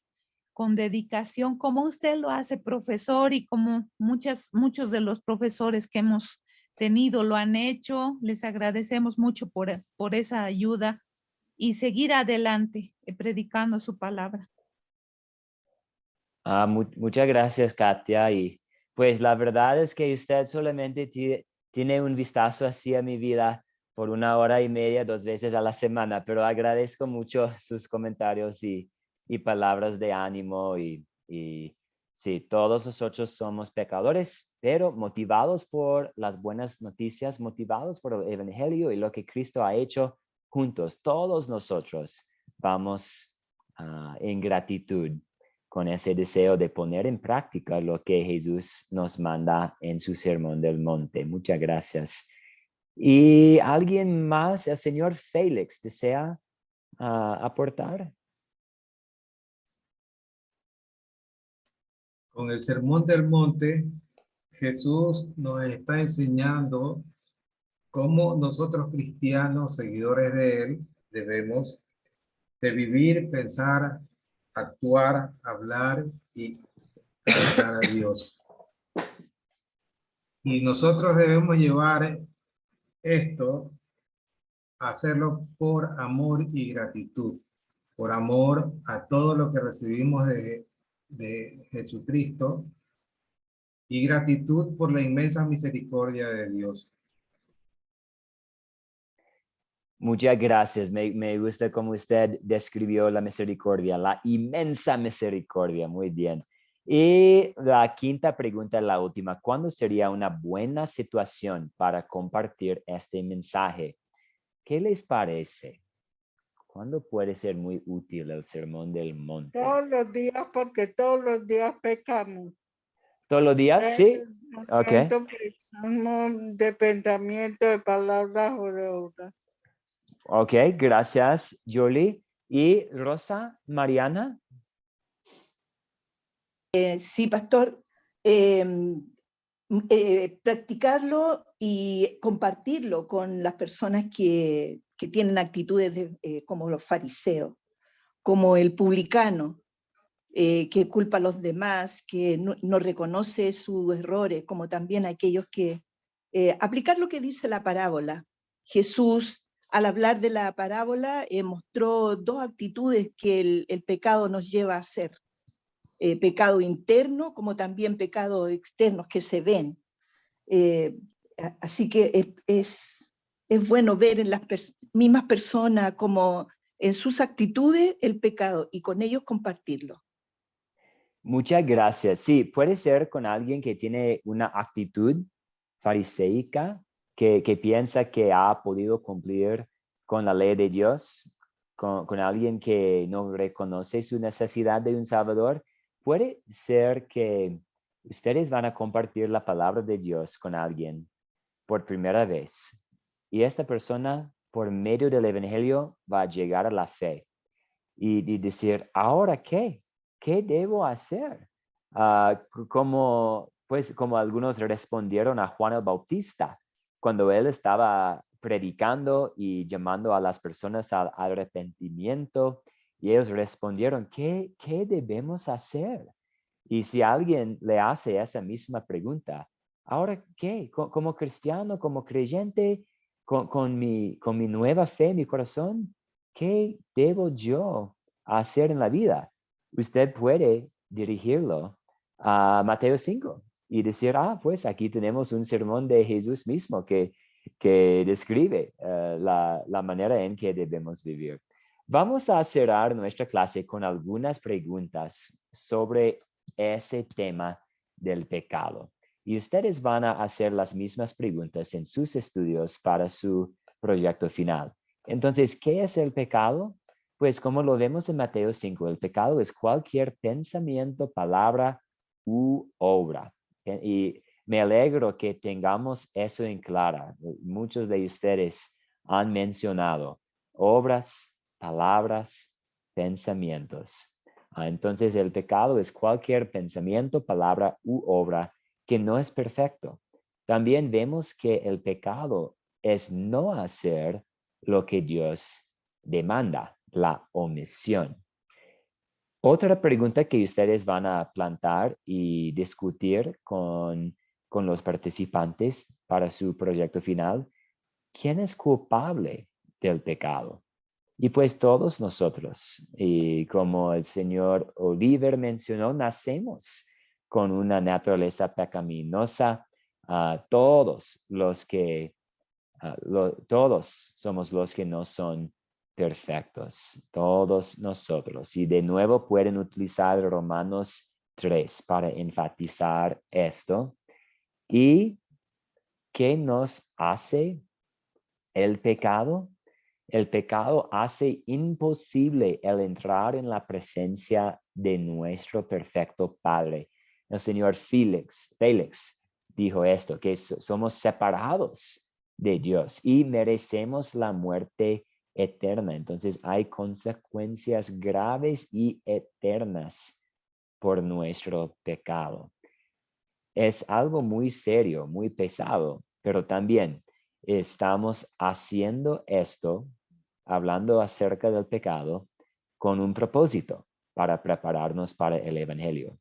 con dedicación, como usted lo hace, profesor, y como muchos de los profesores que hemos tenido lo han hecho. Les agradecemos mucho por esa ayuda y seguir adelante predicando su palabra. Muchas gracias, Katia. Y pues la verdad es que usted solamente tiene un vistazo así a mi vida por 1 hora y media, 2 veces a la semana, pero agradezco mucho sus comentarios y palabras de ánimo. Y sí, todos nosotros somos pecadores, pero motivados por las buenas noticias, motivados por el Evangelio y lo que Cristo ha hecho juntos. Todos nosotros vamos en gratitud con ese deseo de poner en práctica lo que Jesús nos manda en su Sermón del Monte. Muchas gracias. ¿Y alguien más? El señor Félix, ¿desea aportar? Con el Sermón del Monte, Jesús nos está enseñando cómo nosotros cristianos, seguidores de Él, debemos de vivir, pensar, actuar, hablar y agradar a Dios. Y nosotros debemos llevar esto, hacerlo por amor y gratitud, por amor a todo lo que recibimos de Jesucristo y gratitud por la inmensa misericordia de Dios. Muchas gracias. Me gusta cómo usted describió la misericordia, la inmensa misericordia. Muy bien. Y la quinta pregunta, la última. ¿Cuándo sería una buena situación para compartir este mensaje? ¿Qué les parece? ¿Cuándo puede ser muy útil el Sermón del Monte? Todos los días, porque todos los días pecamos. ¿Todos los días? Sí. Ok. Precisamos de pensamiento, de palabras o de obras. Ok, gracias, Jolie. ¿Y Rosa, Mariana? Sí, pastor. Practicarlo y compartirlo con las personas que tienen actitudes como los fariseos, como el publicano, que culpa a los demás, que no reconoce sus errores, como también aquellos que aplicar lo que dice la parábola. Jesús, al hablar de la parábola, mostró dos actitudes que el pecado nos lleva a hacer. Pecado interno, como también pecados externos que se ven. Así que es bueno ver en las mismas personas como en sus actitudes el pecado y con ellos compartirlo. Muchas gracias. Sí, puede ser con alguien que tiene una actitud fariseica, que piensa que ha podido cumplir con la ley de Dios, con alguien que no reconoce su necesidad de un Salvador. Puede ser que ustedes van a compartir la palabra de Dios con alguien por primera vez. Y esta persona, por medio del Evangelio, va a llegar a la fe y decir, ¿ahora qué? ¿Qué debo hacer? Como algunos respondieron a Juan el Bautista cuando él estaba predicando y llamando a las personas al arrepentimiento, y ellos respondieron, ¿qué debemos hacer? Y si alguien le hace esa misma pregunta, ¿ahora qué? Como cristiano, como creyente, con mi nueva fe en mi corazón, ¿qué debo yo hacer en la vida? Usted puede dirigirlo a Mateo 5 y decir, pues aquí tenemos un sermón de Jesús mismo que describe la manera en que debemos vivir. Vamos a cerrar nuestra clase con algunas preguntas sobre ese tema del pecado. Y ustedes van a hacer las mismas preguntas en sus estudios para su proyecto final. Entonces, ¿qué es el pecado? Pues como lo vemos en Mateo 5, el pecado es cualquier pensamiento, palabra u obra. Y me alegro que tengamos eso en clara. Muchos de ustedes han mencionado obras, palabras, pensamientos. Entonces, el pecado es cualquier pensamiento, palabra u obra que no es perfecto. También vemos que el pecado es no hacer lo que Dios demanda, la omisión. Otra pregunta que ustedes van a plantar y discutir con los participantes para su proyecto final: ¿quién es culpable del pecado? Y pues todos nosotros, y como el señor Oliver mencionó, nacemos con una naturaleza pecaminosa. Todos somos los que no son perfectos, todos nosotros. Y de nuevo pueden utilizar Romanos 3 para enfatizar esto. ¿Y qué nos hace el pecado? El pecado hace imposible el entrar en la presencia de nuestro perfecto Padre. El señor Félix dijo esto, que somos separados de Dios y merecemos la muerte eterna. Entonces hay consecuencias graves y eternas por nuestro pecado. Es algo muy serio, muy pesado, pero también estamos haciendo esto, hablando acerca del pecado, con un propósito para prepararnos para el Evangelio.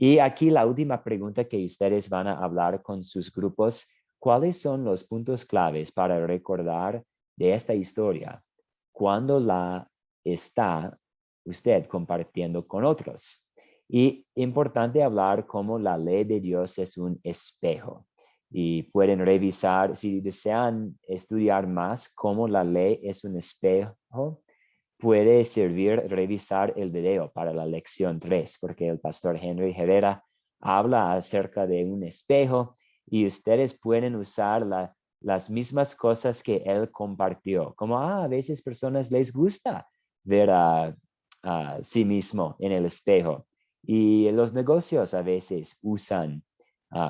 Y aquí la última pregunta que ustedes van a hablar con sus grupos: ¿cuáles son los puntos claves para recordar de esta historia cuando la está usted compartiendo con otros? Y importante hablar cómo la ley de Dios es un espejo. Y pueden revisar, si desean estudiar más cómo la ley es un espejo, puede servir revisar el video para la lección 3, porque el pastor Henry Herrera habla acerca de un espejo y ustedes pueden usar las mismas cosas que él compartió. Como a veces personas les gusta ver a sí mismo en el espejo, y los negocios a veces usan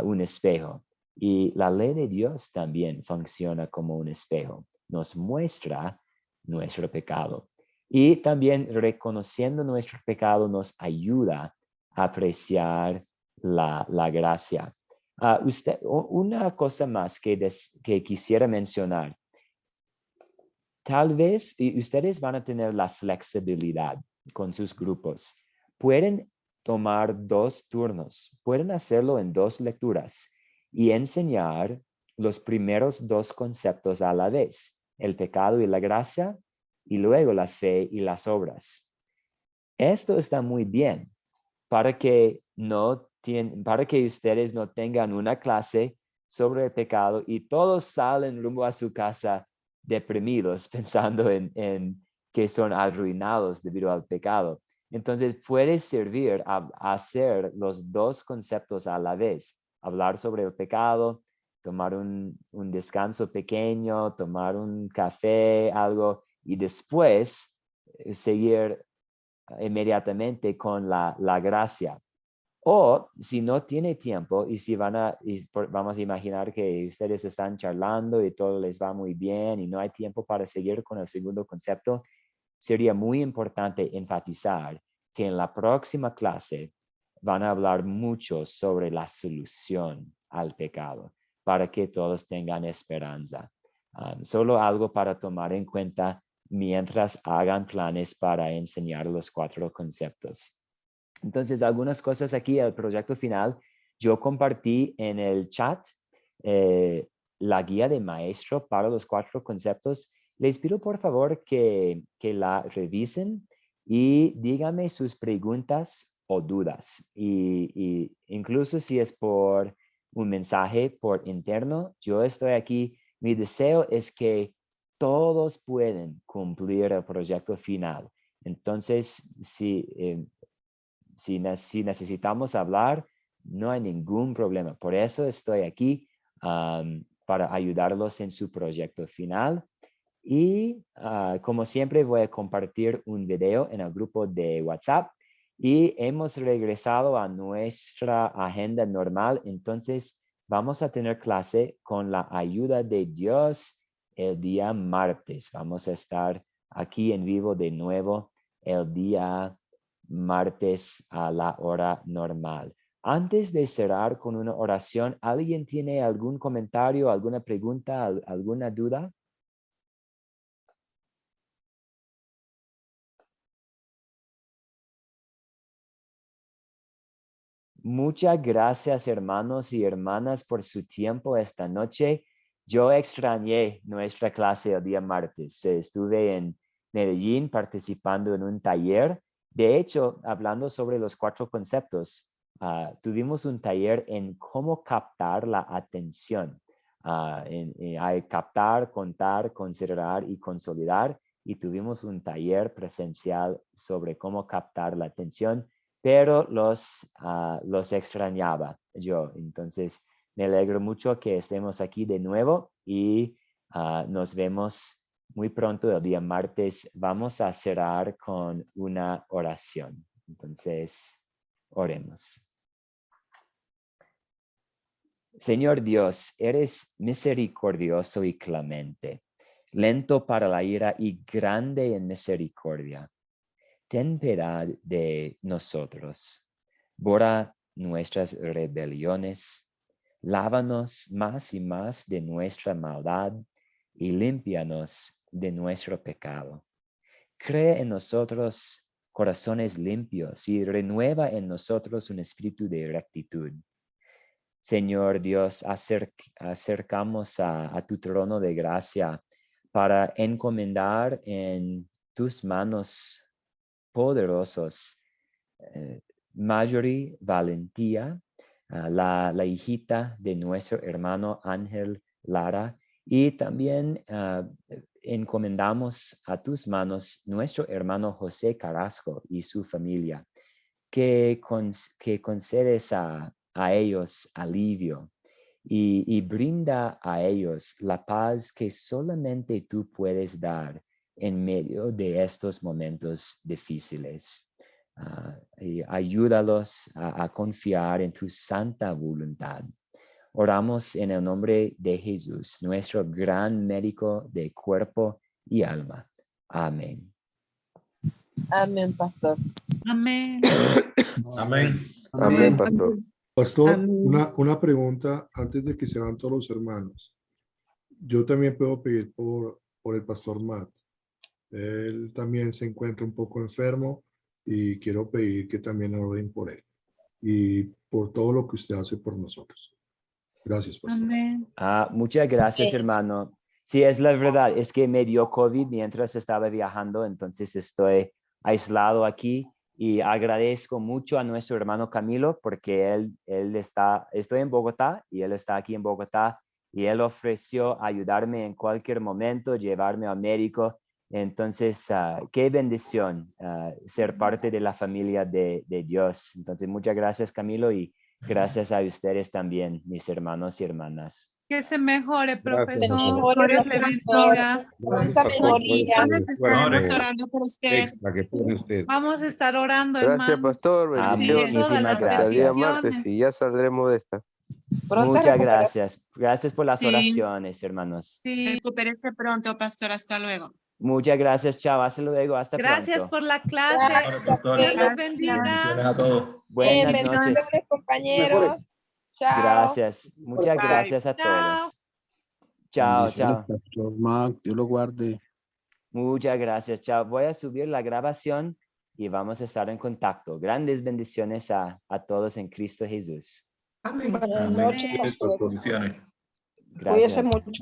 un espejo. Y la ley de Dios también funciona como un espejo. Nos muestra nuestro pecado. Y también reconociendo nuestro pecado nos ayuda a apreciar la gracia. Una cosa más que quisiera mencionar. Tal vez ustedes van a tener la flexibilidad con sus grupos. Pueden tomar 2 turnos. Pueden hacerlo en 2 lecturas y enseñar los primeros 2 conceptos a la vez: el pecado y la gracia, y luego la fe y las obras. Esto está muy bien para que ustedes no tengan una clase sobre el pecado y todos salen rumbo a su casa deprimidos pensando en que son arruinados debido al pecado. Entonces puede servir a hacer los 2 conceptos a la vez: hablar sobre el pecado, tomar un descanso pequeño, tomar un café, algo, y después seguir inmediatamente con la gracia. O si no tiene tiempo y si vamos a imaginar que ustedes están charlando y todo les va muy bien y no hay tiempo para seguir con el segundo concepto, sería muy importante enfatizar que en la próxima clase van a hablar mucho sobre la solución al pecado para que todos tengan esperanza. Solo algo para tomar en cuenta mientras hagan planes para enseñar los 4 conceptos. Entonces, algunas cosas aquí, el proyecto final, yo compartí en el chat la guía de maestro para los 4 conceptos. Les pido por favor que la revisen y díganme sus preguntas o dudas. Y incluso si es por un mensaje por interno, yo estoy aquí. Mi deseo es que todos pueden cumplir el proyecto final. Entonces, si necesitamos hablar, no hay ningún problema. Por eso estoy aquí, para ayudarlos en su proyecto final. Y como siempre voy a compartir un video en el grupo de WhatsApp. Y hemos regresado a nuestra agenda normal. Entonces vamos a tener clase con la ayuda de Dios el día martes. Vamos a estar aquí en vivo de nuevo el día martes a la hora normal. Antes de cerrar con una oración, ¿alguien tiene algún comentario, alguna pregunta, alguna duda? Muchas gracias, hermanos y hermanas, por su tiempo esta noche. Yo extrañé nuestra clase el día martes. Estuve en Medellín participando en un taller. De hecho, hablando sobre los 4 conceptos, tuvimos un taller en cómo captar la atención. Hay captar, contar, considerar y consolidar. Y tuvimos un taller presencial sobre cómo captar la atención, pero los extrañaba yo. Entonces, me alegro mucho que estemos aquí de nuevo y nos vemos muy pronto el día martes. Vamos a cerrar con una oración. Entonces, oremos. Señor Dios, eres misericordioso y clemente, lento para la ira y grande en misericordia. Ten piedad de nosotros, borra nuestras rebeliones, lávanos más y más de nuestra maldad y límpianos de nuestro pecado. Cree en nosotros corazones limpios y renueva en nosotros un espíritu de rectitud. Señor Dios, acercamos a tu trono de gracia para encomendar en tus manos poderosos Marjorie Valentía, la hijita de nuestro hermano Ángel Lara, y también encomendamos a tus manos nuestro hermano José Carrasco y su familia, que concedes a ellos alivio y brinda a ellos la paz que solamente tú puedes dar en medio de estos momentos difíciles. Y ayúdalos a confiar en tu santa voluntad. Oramos en el nombre de Jesús, nuestro gran médico de cuerpo y alma. Amén. Amén, pastor. Amén. Amén. Amén, pastor. Pastor, Amén. una pregunta antes de que se van todos los hermanos. Yo también puedo pedir por el pastor Matt. Él también se encuentra un poco enfermo y quiero pedir que también oren por él y por todo lo que usted hace por nosotros. Gracias, pastor. Amén. Muchas gracias, hermano. Sí, es la verdad, es que me dio COVID mientras estaba viajando, entonces estoy aislado aquí y agradezco mucho a nuestro hermano Camilo porque estoy en Bogotá y él está aquí en Bogotá y él ofreció ayudarme en cualquier momento, llevarme al médico. Entonces, qué bendición ser parte de la familia de Dios. Entonces, muchas gracias, Camilo, y gracias a ustedes también, mis hermanos y hermanas. Que se mejore, profesor. Mejore, Dios le bendiga. Pronta mejoría. Bendiciones, estaremos Gloria. orando por ustedes. La que pone usted. Vamos a estar orando, Gracias, hermano. pastor. Así Bendiciones. es, todas las Muchísimas Hasta el día gracias. martes y ya saldremos de esta. Pronta Muchas recuperación. gracias. Gracias por las Sí. oraciones, hermanos. Sí. Recupérese pronto, pastor. Hasta luego. Muchas gracias, chao. Hasta luego. Hasta Gracias pronto. por la clase. Dios los bendiga. Bendiciones a todos. Buenas Bendiciones, noches. compañeros. Chao. Gracias. Muchas Bye. gracias a todos. Chao, Bendiciones, chao. pastor Mac, Dios lo guarde. Muchas gracias, chao. Voy a subir la grabación y vamos a estar en contacto. Grandes bendiciones a todos en Cristo Jesús. Amén. Buenas Amén. noches, pastor. Bendiciones. Cuídese Gracias. mucho.